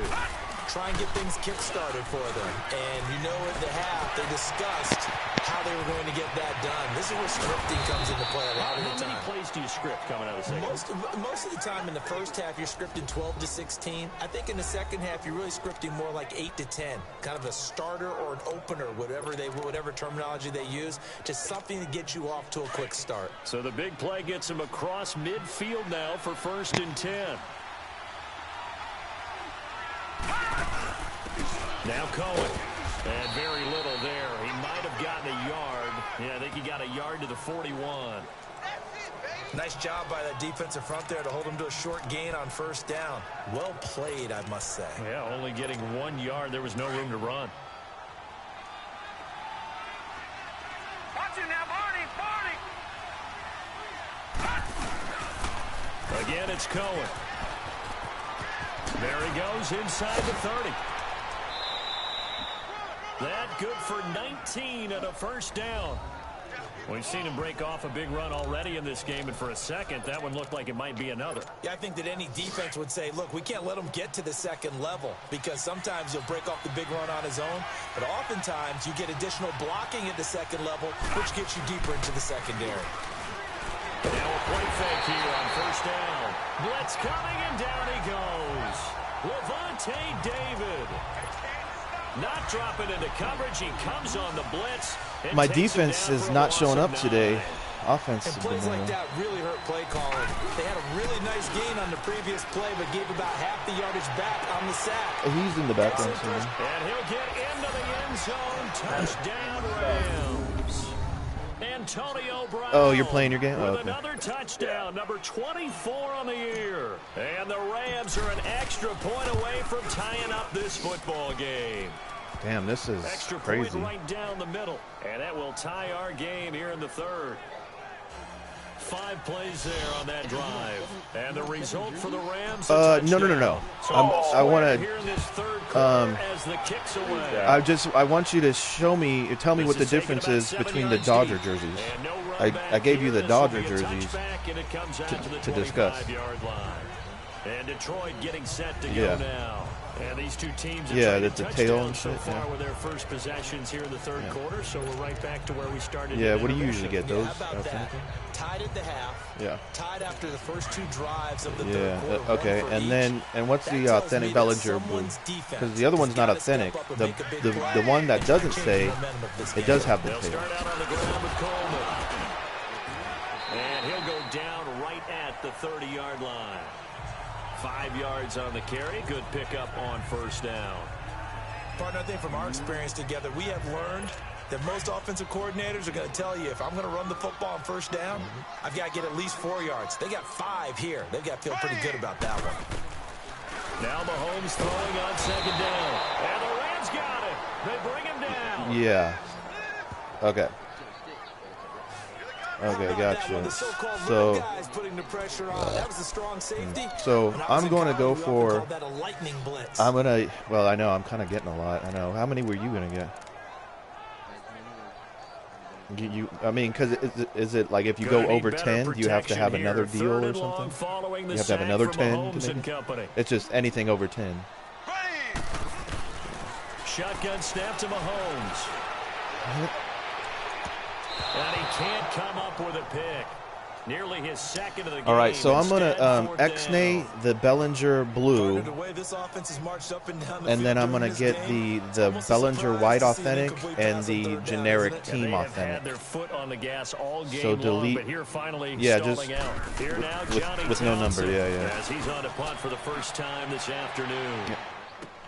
Try and get things kick-started for them. And you know at the half, they discussed how they were going to get that done. This is where scripting comes into play a lot of the time. How many plays do you script coming out of the second? Most of the time in the first half, you're scripting 12 to 16. I think in the second half, you're really scripting more like 8 to 10. Kind of a starter or an opener, whatever terminology they use. Just something to get you off to a quick start. So the big play gets him across midfield now for 1st and 10. Now Cohen. And very little there. He might have gotten a yard. Yeah, I think he got a yard to the 41. Nice job by that defensive front there to hold him to a short gain on 1st down. Well played, I must say. Yeah, only getting 1 yard. There was no room to run. Watch it now, Barney! Again, it's Cohen. There he goes inside the 30. That good for 19 and a 1st down. We've seen him break off a big run already in this game, and for a second, that one looked like it might be another. Yeah, I think that any defense would say, look, we can't let him get to the second level because sometimes he'll break off the big run on his own, but oftentimes you get additional blocking at the second level, which gets you deeper into the secondary. Now a play fake here on 1st down. Blitz coming, and down he goes. Levante David. Not dropping into coverage. He comes on the blitz. My defense is not showing up today. Offense And has plays been like that really hurt play calling. They had a really nice gain on the previous play, but gave about half the yardage back on the sack. He's in the background somewhere. And he'll get into the end zone. Touchdown, Rams. Antonio Brown. Oh, you're playing your game? Oh, with okay. another touchdown, number 24 on the year. And the Rams are an extra point away from tying up this football game. Damn, this is Extra crazy. point right down the middle. And that will tie our game here in the third. 5 plays there on that drive. And the result for the Rams, no. I want to as the kicks away. I want you to show me, tell me what the difference is between the Dodger jerseys. I gave you the Dodger jerseys to discuss. And Detroit getting set to go now. And these two teams have the tail and so shit, far with their first possessions here in the third quarter, so we're right back to where we started. Yeah, what do you usually get? Those? How about that? Tied at the half. Yeah. Tied after the first 2 drives of the third quarter. Okay, and what's the authentic Bellinger blue? Because the other one's not authentic. The one that doesn't say, it does have the tail. Start out on the ground with Coleman. And he'll go down right at the 30-yard line. 5 yards on the carry. Good pickup on 1st down. Partner, I think from our experience together, we have learned that most offensive coordinators are going to tell you, if I'm going to run the football on 1st down, I've got to get at least 4 yards. They got 5 here. They've got to feel pretty good about that one. Now Mahomes throwing on 2nd down. And the Rams got it. They bring him down. Yeah. Okay. Okay, gotcha. So I'm going to go for. Well, I know I'm kind of getting a lot. I know. How many were you going to get? I mean, because is it like if you go over 10, do you have to have another deal or something? You have to have another 10 to make it? It's just anything over 10. Shotgun snap to Mahomes. And he can't come up with a pick. Nearly his second of the game. All right, so I'm going to X-nay the Bellinger blue, and then I'm going to get the Bellinger white authentic and the generic team authentic. So delete, yeah, just with no number, yeah. As he's on a punt for the first time this afternoon. Yeah.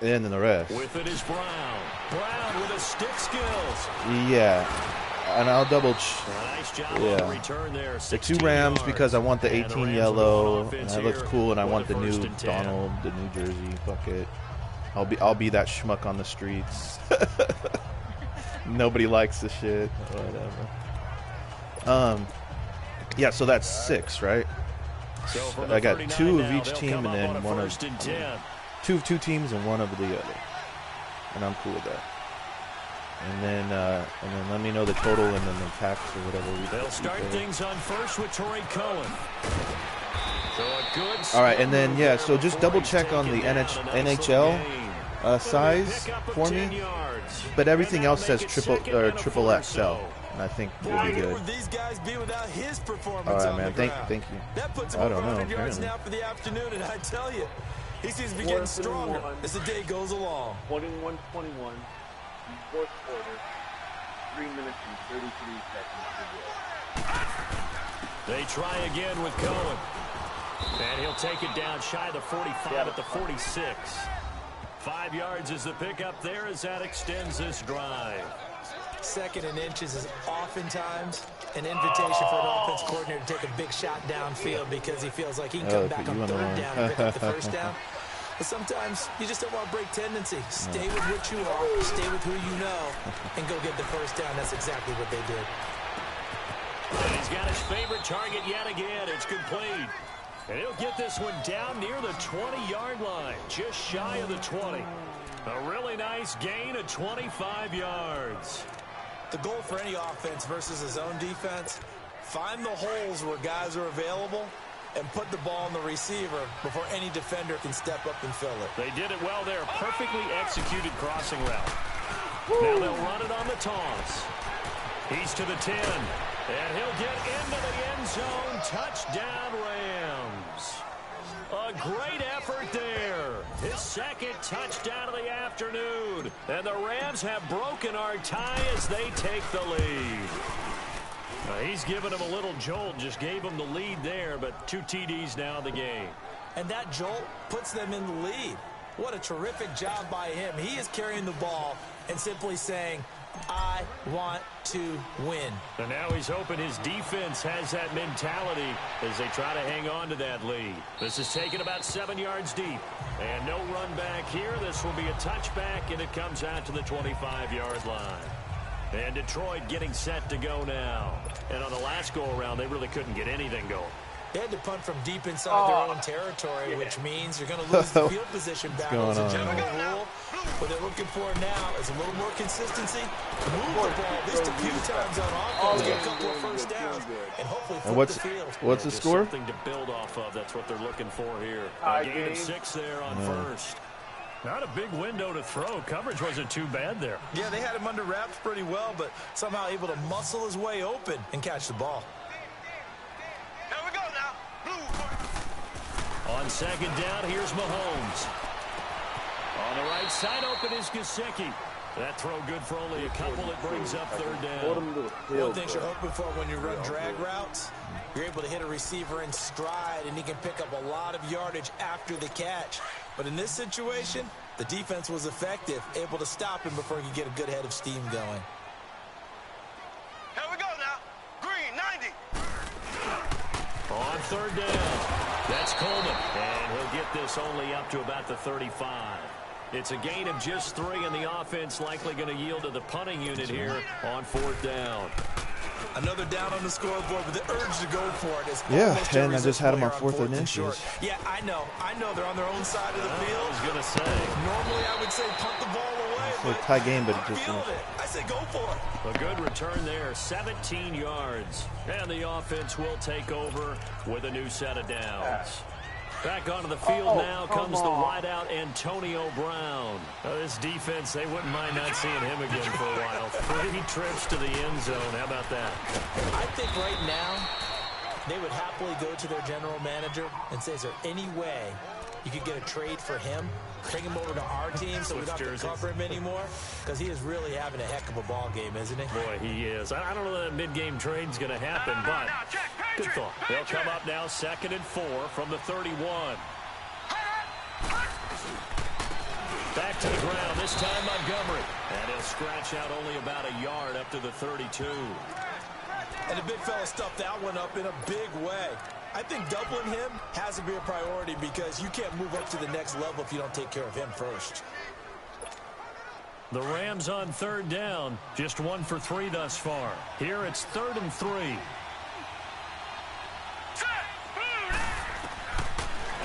And then the rest. With it is Brown. Brown with his stick skills. Yeah. And I'll double nice job on the return there. The 2 Rams because I want the 18 yellow and that looks cool, and I want the new Donald, the New Jersey bucket. I'll be that schmuck on the streets. Nobody likes the shit. Whatever. Yeah, so that's 6, right? So I got 2 of each team and then one of 2 teams and 1 of the other. And I'm cool with that. And then let me know the total and then the tax or whatever. They'll start things on first with Torrey Cohen. So a good all right, and then yeah, so just double check on the NHL size for me. But everything else says triple XL, and I think we'll be good. These guys be without his performance. All right, on man. the Thank you. That puts him I don't over know. 100 yards Apparently. now for the afternoon, and I tell you, he seems to be getting stronger as the day goes along. 21-21, fourth quarter, 3 minutes and 33 seconds to go. They try again with Cohen. And he'll take it down shy of the 45 at the 46. 5 yards is the pickup there as that extends this drive. Second and inches is oftentimes an invitation for an offense coordinator to take a big shot downfield because he feels like he can come back on third down and pick up the first down. But sometimes you just don't want to break tendency. Stay with what you are, stay with who you know, and go get the first down. That's exactly what they did. And he's got his favorite target yet again. It's complete. And he'll get this one down near the 20-yard line, just shy of the 20. A really nice gain of 25 yards. The goal for any offense versus his own defense, find the holes where guys are available and put the ball on the receiver before any defender can step up and fill it. They did it well there. Perfectly executed crossing route. Now they'll run it on the toss. He's to the 10. And he'll get into the end zone. Touchdown, Rams. A great effort there. His second touchdown of the afternoon. And the Rams have broken our tie as they take the lead. He's given him a little jolt. Just gave him the lead there, but 2 TDs now in the game. And that jolt puts them in the lead. What a terrific job by him. He is carrying the ball and simply saying, I want to win. And now he's hoping his defense has that mentality as they try to hang on to that lead. This is taken about 7 yards deep. And no run back here. This will be a touchback, and it comes out to the 25-yard line. And Detroit getting set to go now. And on the last go-around, they really couldn't get anything going. They had to punt from deep inside their own territory, which means you're going to lose the field position battle as a general rule. What they're looking for now is a little more consistency, move the ball at least a few times on offense, get a couple of first downs, and hopefully flip the field. What's the score? Something to build off of. That's what they're looking for here. A gain of 6 there on first. Not a big window to throw. Coverage wasn't too bad there. Yeah, they had him under wraps pretty well, but somehow able to muscle his way open and catch the ball. Here we go now. On second down, here's Mahomes. On the right side, open is Gesicki. That throw good for only a couple. It brings up third down. One thing you're hoping for when you run drag routes, you're able to hit a receiver in stride, and he can pick up a lot of yardage after the catch. But in this situation, the defense was effective, able to stop him before he could get a good head of steam going. Here we go now. Green, 90. On third down, that's Coleman. And he'll get this only up to about the 35. It's a gain of just 3, and the offense likely going to yield to the punting unit here on fourth down. Another down on the scoreboard, but the urge to go for it is yeah, and I just had them on 4th and inches. Yeah, I know they're on their own side of the field. I was going to say. Normally I would say punt the ball away, It's a tie game, but it just I say go for it. A good return there, 17 yards. And the offense will take over with a new set of downs. Back onto the field now comes the wideout Antonio Brown. This defense, they wouldn't mind not seeing him again for a while. 3 trips to the end zone. How about that? I think right now they would happily go to their general manager and say, is there any way you could get a trade for him? Bring him over to our team so we don't have to cover him anymore? Because he is really having a heck of a ball game, isn't he? Boy, he is. I don't know that mid-game trade's going to happen, but good thought. They'll come up now 2nd and 4 from the 31. Back to the ground, this time Montgomery. And he'll scratch out only about a yard up to the 32. And the big fella stuffed that one up in a big way. I think doubling him has to be a priority because you can't move up to the next level if you don't take care of him first. The Rams on third down, just 1 for 3 thus far. Here it's 3rd and 3.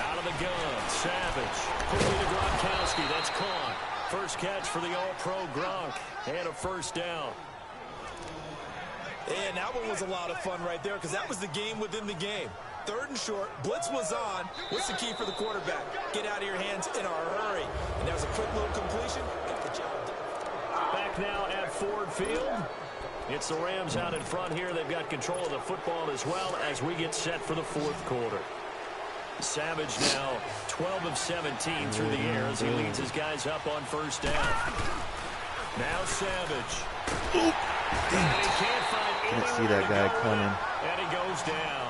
Out of the gun, Savage. Quickly to Gronkowski, that's caught. First catch for the All-Pro Gronk. And a first down. And that one was a lot of fun right there because that was the game within the game. 3rd and short. Blitz was on. What's the key for the quarterback? Get out of your hands in a hurry. And that was a quick little completion. Got the job done. Back now at Ford Field. It's the Rams out in front here. They've got control of the football as well as we get set for the 4th quarter. Savage now 12 of 17 through the air as he leads his guys up on first down. Now Savage. Oop. And he can't find anyone. Can't see that guy coming. And he goes down.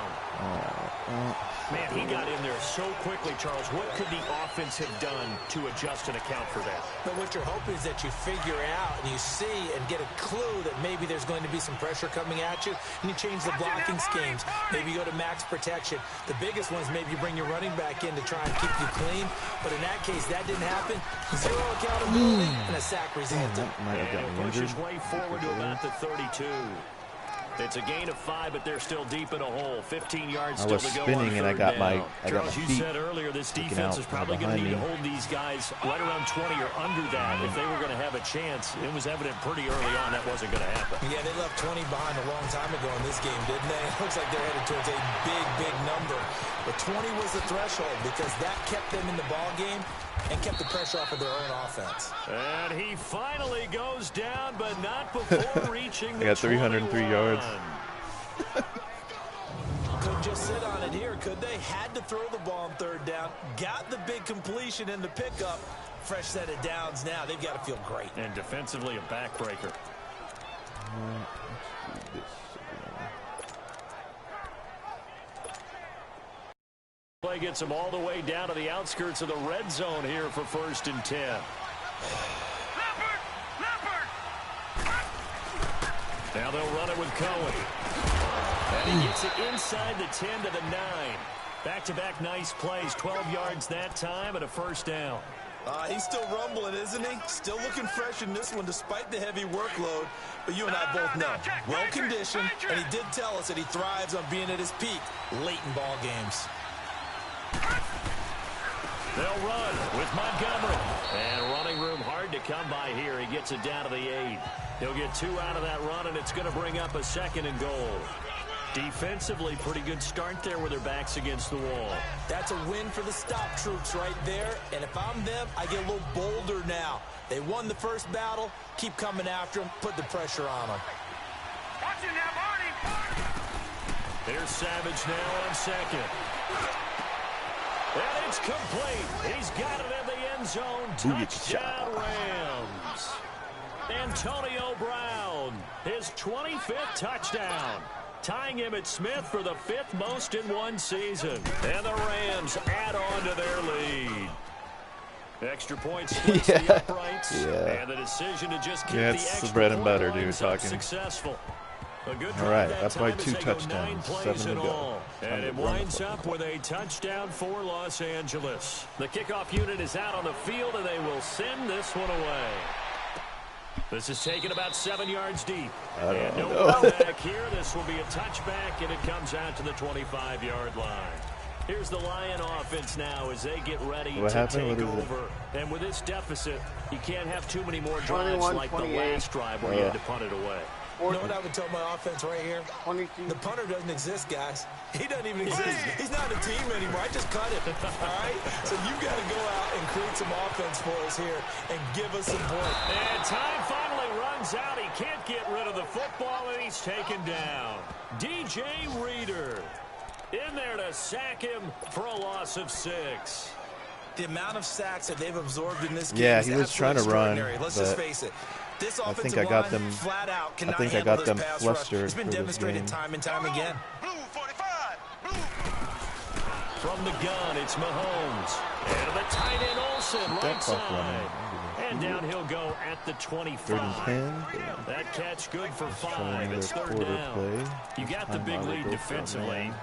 Man, he got in there so quickly, Charles. What could the offense have done to adjust and account for that? But what you're hoping is that you figure out and you see and get a clue that maybe there's going to be some pressure coming at you, and you change the blocking schemes. Maybe you go to max protection. The biggest one is maybe you bring your running back in to try and keep you clean. But in that case, that didn't happen. 0 accountability and a sack resulted. Might have gotten Push his injured. way forward to about the 32. It's a gain of 5, but they're still deep in a hole. 15 yards still to go. I was spinning and I got my Charles, you feet said earlier this defense is probably going to need to hold these guys right around 20 or under that if they were going to have a chance. It was evident pretty early on that wasn't going to happen. Yeah, they left 20 behind a long time ago in this game, didn't they? It looks like they're headed towards a big, big number. But 20 was the threshold because that kept them in the ball game and kept the pressure off of their own offense. And he finally goes down, but not before reaching the I got 303 yards. Couldn't just sit on it here, could they? Had to throw the ball on 3rd down. Got the big completion in the pickup. Fresh set of downs now. They've got to feel great. And defensively a backbreaker. Play gets them all the way down to the outskirts of the red zone here for 1st and 10. Now they'll run it with Cohen. And he gets it inside the 10 to the 9. Back-to-back nice plays. 12 yards that time and a first down. He's still rumbling, isn't he? Still looking fresh in this one despite the heavy workload. But you and I both know, well-conditioned, and he did tell us that he thrives on being at his peak late in ball games. They'll run with Montgomery. And running room hard to come by here. He gets it down to the 8. He'll get 2 out of that run, and it's going to bring up a 2nd and goal. Defensively, pretty good start there with their backs against the wall. That's a win for the stop troops right there. And if I'm them, I get a little bolder now. They won the first battle. Keep coming after them. Put the pressure on them. Here's Savage now on 2nd. And it's complete. He's got it in the end zone. Touchdown, Rams. Antonio Brown, his 25th touchdown, tying him at Smith for the 5th most in one season. And the Rams add on to their lead. Extra points splits the uprights, and the decision to just keep the extra the bread and butter, dude. Talking successful. All right, up by 2 touchdowns, 7 to go. And it winds up with a touchdown for Los Angeles. The kickoff unit is out on the field, and they will send this one away. This is taken about 7 yards deep. And no back here. This will be a touchback, and it comes out to the 25-yard line. Here's the Lion offense now as they get ready to take over. And with this deficit, you can't have too many more drives like the last drive where you had to punt it away. You know what I would tell my offense right here? The punter doesn't exist, guys. He doesn't even exist. He's not a team anymore. I just cut him. All right? So you've got to go out and create some offense for us here and give us some points. And time finally runs out. He can't get rid of the football, and he's taken down. DJ Reader in there to sack him for a loss of 6. The amount of sacks that they've absorbed in this game yeah, is he was trying to run, Let's just face it. This I offensive think I got them. flat out I think I got them flustered. It's been demonstrated time and time again. Blue 45. Blue. From the gun, it's Mahomes. And the tight end Olsen right side. And down he'll go at the 25. 3rd and 10. That catch good for 5. It's 3rd down. You got the big lead defensively.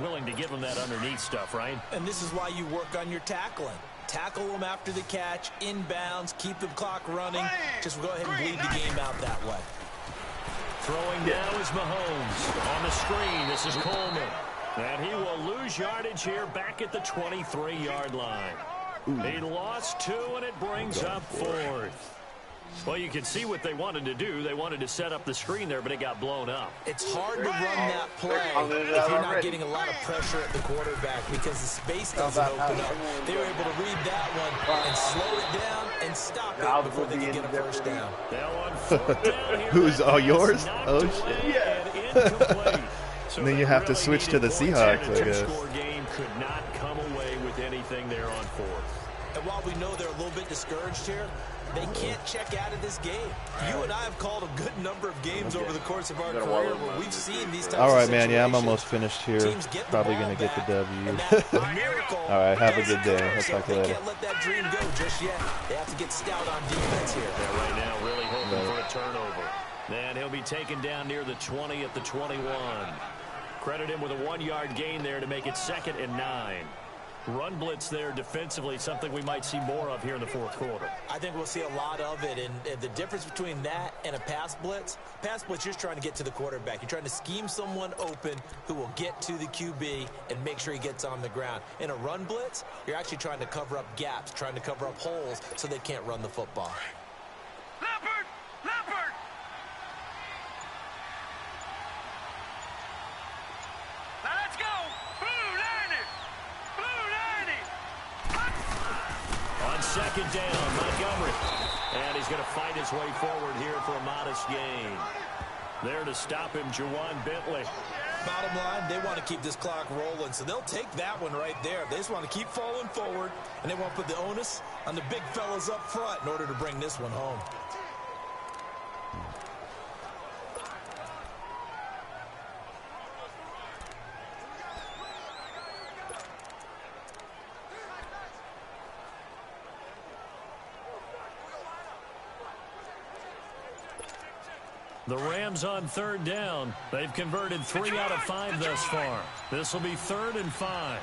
Willing to give him that underneath stuff, right? And this is why you work on your tackling. Tackle them after the catch, inbounds, keep the clock running. Just go ahead and bleed the game out that way. Throwing now is Mahomes. On the screen, this is Coleman. And he will lose yardage here back at the 23-yard line. He lost 2, and it brings up 4th. Well, you can see what they wanted to do. They wanted to set up the screen there, but it got blown up. It's hard to run that play if you're not getting a lot of pressure at the quarterback because the space doesn't open up. They were able to read that one and slow it down and stop it before they could get a first down. Who's all yours? Oh, shit. And then you have to switch to the Seahawks, I guess. Game could not come away with anything there on 4th. And while we know they're a little bit discouraged here, they can't check out of this game. You and I have called a good number of games over the course of our career where we've seen these types of situations. All right, man. Yeah, I'm almost finished here. Probably going to get the W. All right, have a good day. I'll talk to you later. They can't let that dream go just yet. They have to get stout on defense here. They're right now really hoping for a turnover. Then he'll be taken down near the 20 at the 21. Credit him with a 1-yard gain there to make it 2nd and 9. Run blitz there defensively, something we might see more of here in the 4th quarter. I think we'll see a lot of it, and the difference between that and a pass blitz, you're just trying to get to the quarterback. You're trying to scheme someone open who will get to the QB and make sure he gets on the ground. In a run blitz, you're actually trying to cover up gaps, trying to cover up holes so they can't run the football. Leopard! Leopard! Now let's go! Blue 90! Blue 90! On 2nd down, Montgomery. And he's going to fight his way forward here for a modest gain. There to stop him, Juwan Bentley. Bottom line, they want to keep this clock rolling, so they'll take that one right there. They just want to keep falling forward, and they want to put the onus on the big fellas up front in order to bring this one home. The Rams on 3rd down. They've converted 3 out of 5 thus far. This will be 3rd and 5.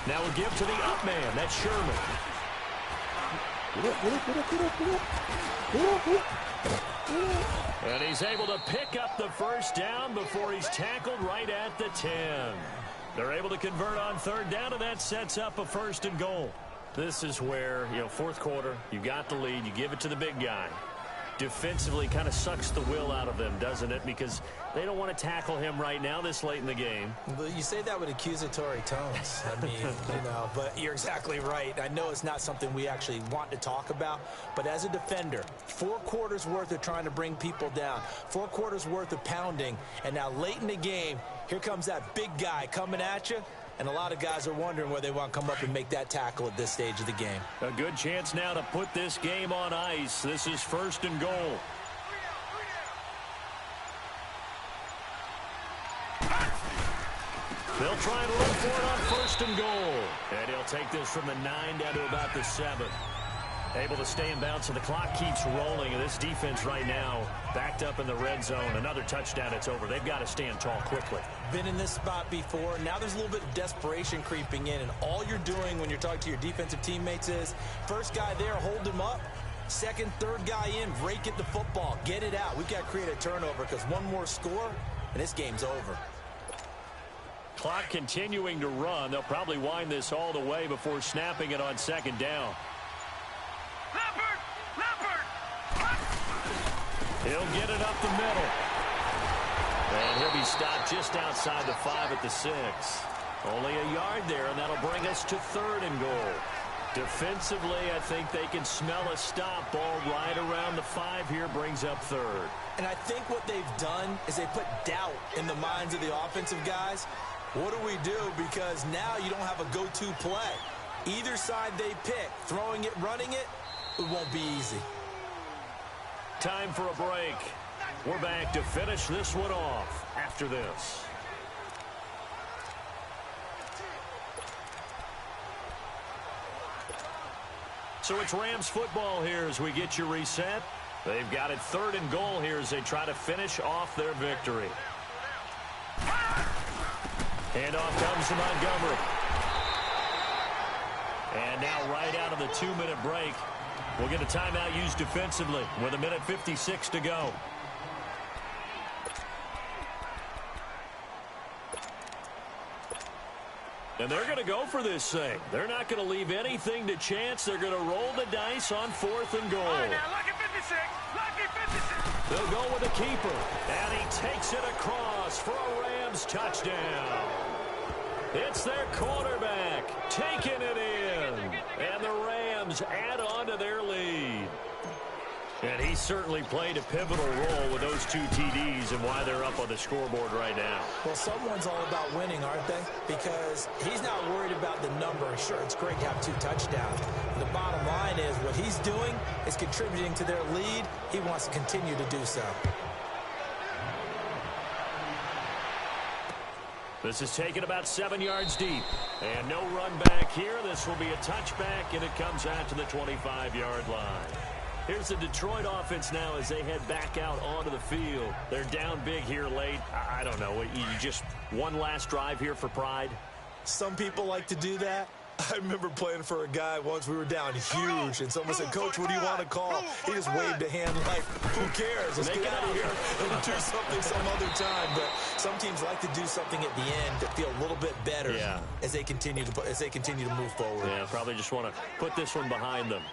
Now we'll give to the up man. That's Sherman. And he's able to pick up the first down before he's tackled right at the 10. They're able to convert on 3rd down, and that sets up a 1st and goal. This is where, 4th quarter, you got the lead, you give it to the big guy. Defensively kind of sucks the will out of them, doesn't it? Because they don't want to tackle him right now this late in the game. Well, you say that with accusatory tones. I mean, but you're exactly right. I know it's not something we actually want to talk about, but as a defender, 4 quarters worth of trying to bring people down, 4 quarters worth of pounding, and now late in the game, here comes that big guy coming at you. And a lot of guys are wondering where they want to come up and make that tackle at this stage of the game. A good chance now to put this game on ice. This is 1st and goal. They'll try and run for it on 1st and goal. And he'll take this from the 9 down to about the 7. Able to stay in bounds, so the clock keeps rolling. And this defense right now backed up in the red zone. Another touchdown, it's over. They've got to stand tall quickly. Been in this spot before. Now there's a little bit of desperation creeping in. And all you're doing when you're talking to your defensive teammates is, first guy there, hold him up. Second, third guy in, rake at the football. Get it out. We've got to create a turnover because one more score, and this game's over. Clock continuing to run. They'll probably wind this all the way before snapping it on 2nd down. Leopard! Leopard! He'll get it up the middle. And he'll be stopped just outside the 5 at the 6. Only a yard there, and that'll bring us to 3rd and goal. Defensively, I think they can smell a stop. Ball right around the 5 here, brings up 3rd. And I think what they've done is they put doubt in the minds of the offensive guys. What do we do? Because now you don't have a go-to play. Either side they pick, throwing it, running it, it won't be easy. Time for a break. We're back to finish this one off after this. So it's Rams football here as we get you reset. They've got it 3rd and goal here as they try to finish off their victory. Handoff comes to Montgomery. And now right out of the 2-minute break, we'll get a timeout used defensively with 1:56 to go. And they're going to go for this thing. They're not going to leave anything to chance. They're going to roll the dice on 4th and goal. All right, now, lucky 56. Lucky 56. They'll go with the keeper. And he takes it across for a Rams touchdown. It's their quarterback taking it in. And the Rams add on to their lead. And he certainly played a pivotal role with those 2 TDs and why they're up on the scoreboard right now. Well, someone's all about winning, aren't they? Because he's not worried about the number. Sure, it's great to have 2 touchdowns. The bottom line is what he's doing is contributing to their lead. He wants to continue to do so. This is taken about 7 yards deep. And no run back here. This will be a touchback, and it comes out to the 25-yard line. Here's the Detroit offense now as they head back out onto the field. They're down big here late. I don't know. You just one last drive here for pride? Some people like to do that. I remember playing for a guy once. We were down huge, and someone said, "Coach, what do you want to call?" He just waved a hand like, "Who cares? Let's get out of here and do something some other time." But some teams like to do something at the end to feel a little bit better as they continue to move forward. Yeah, probably just want to put this one behind them.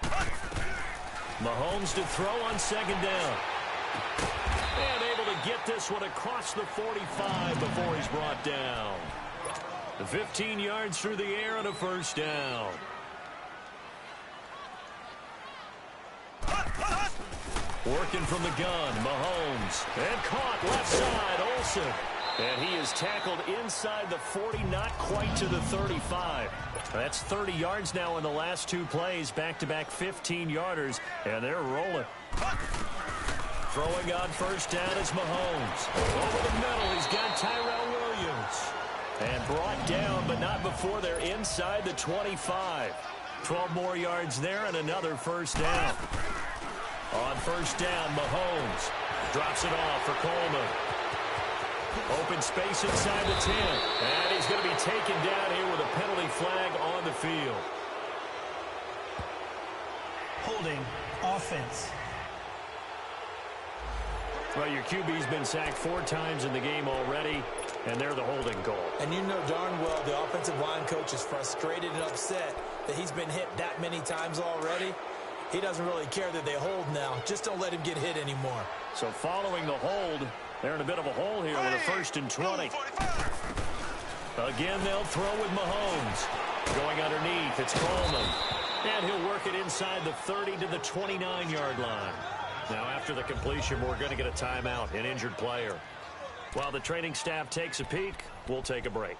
Mahomes to throw on 2nd down. And able to get this one across the 45 before he's brought down. The 15 yards through the air and a 1st down. Working from the gun, Mahomes. And caught left side, Olsen. And he is tackled inside the 40, not quite to the 35. That's 30 yards now in the last 2 plays. Back-to-back 15-yarders, and they're rolling. Throwing on 1st down is Mahomes. Over the middle, he's got Tyrell Williams. And brought down, but not before they're inside the 25. 12 more yards there and another 1st down. On 1st down, Mahomes drops it off for Coleman. Open space inside the 10. And he's going to be taken down here with a penalty flag on the field. Holding offense. Well, your QB's been sacked 4 times in the game already, and they're the holding goal. And you know darn well the offensive line coach is frustrated and upset that he's been hit that many times already. He doesn't really care that they hold now. Just don't let him get hit anymore. So following the hold, they're in a bit of a hole here with a 1st and 20. Again, they'll throw with Mahomes. Going underneath, it's Coleman. And he'll work it inside the 30 to the 29-yard line. Now, after the completion, we're going to get a timeout, an injured player. While the training staff takes a peek, we'll take a break.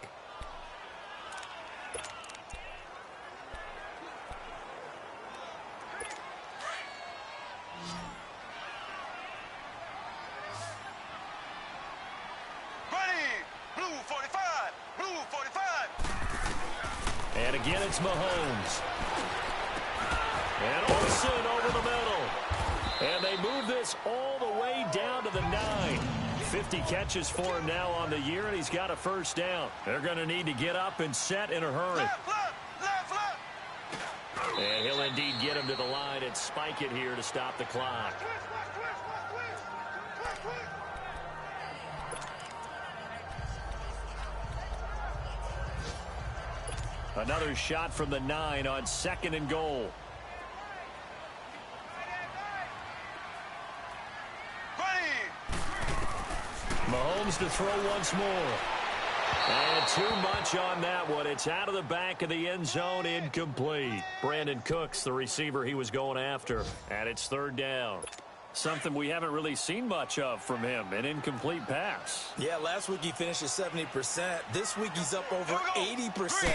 And again, it's Mahomes. And Olsen over the middle. And they move this all the way down to the 9. 50 catches for him now on the year, and he's got a 1st down. They're going to need to get up and set in a hurry. And he'll indeed get him to the line and spike it here to stop the clock. Another shot from the 9 on 2nd and goal. Mahomes to throw once more. And too much on that one. It's out of the back of the end zone, incomplete. Brandon Cooks, the receiver he was going after. And it's 3rd down. Something we haven't really seen much of from him, an incomplete pass. Yeah, last week he finished at 70%. This week he's up over 80%.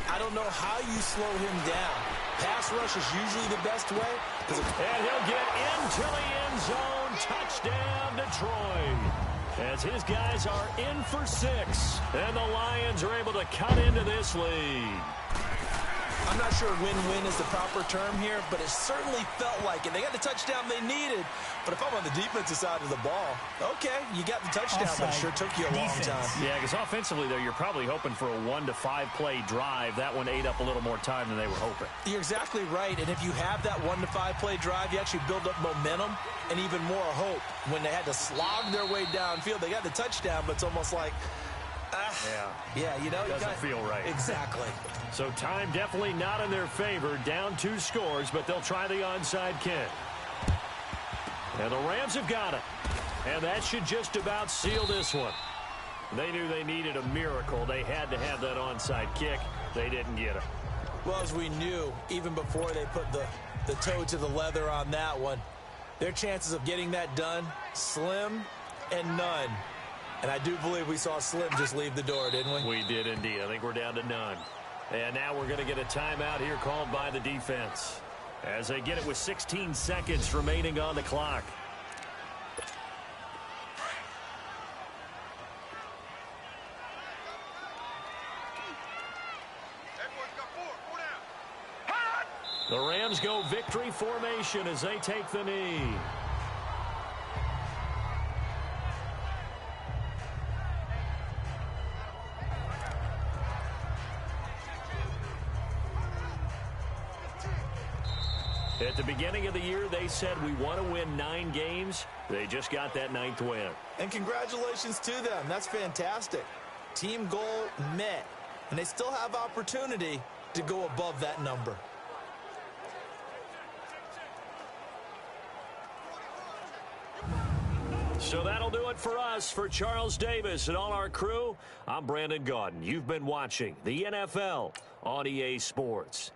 I don't know how you slow him down. Pass rush is usually the best way. And he'll get into the end zone. Touchdown, Detroit. As his guys are in for 6. And the Lions are able to cut into this lead. I'm not sure win-win is the proper term here, but it certainly felt like it. They got the touchdown they needed, but if I'm on the defensive side of the ball, okay, you got the touchdown, but it sure took you a long time. Yeah, because offensively, though, you're probably hoping for a 1 to 5 play drive. That one ate up a little more time than they were hoping. You're exactly right, and if you have that 1 to 5 play drive, you actually build up momentum and even more hope. When they had to slog their way downfield, they got the touchdown, but it's almost like, Yeah, you know, Doesn't feel right. Exactly. So time definitely not in their favor. Down 2 scores, but they'll try the onside kick. And the Rams have got it. And that should just about seal this one. They knew they needed a miracle. They had to have that onside kick. They didn't get it. Well, as we knew, even before they put the toe to the leather on that one, their chances of getting that done, slim and none. And I do believe we saw Slim just leave the door, didn't we? We did indeed. I think we're down to none. And now we're going to get a timeout here called by the defense as they get it with 16 seconds remaining on the clock. The Rams go victory formation as they take the knee. At the beginning of the year, they said we want to win 9 games. They just got that 9th win. And congratulations to them. That's fantastic. Team goal met. And they still have opportunity to go above that number. So that'll do it for us. For Charles Davis and all our crew, I'm Brandon Gaudin. You've been watching the NFL on EA Sports.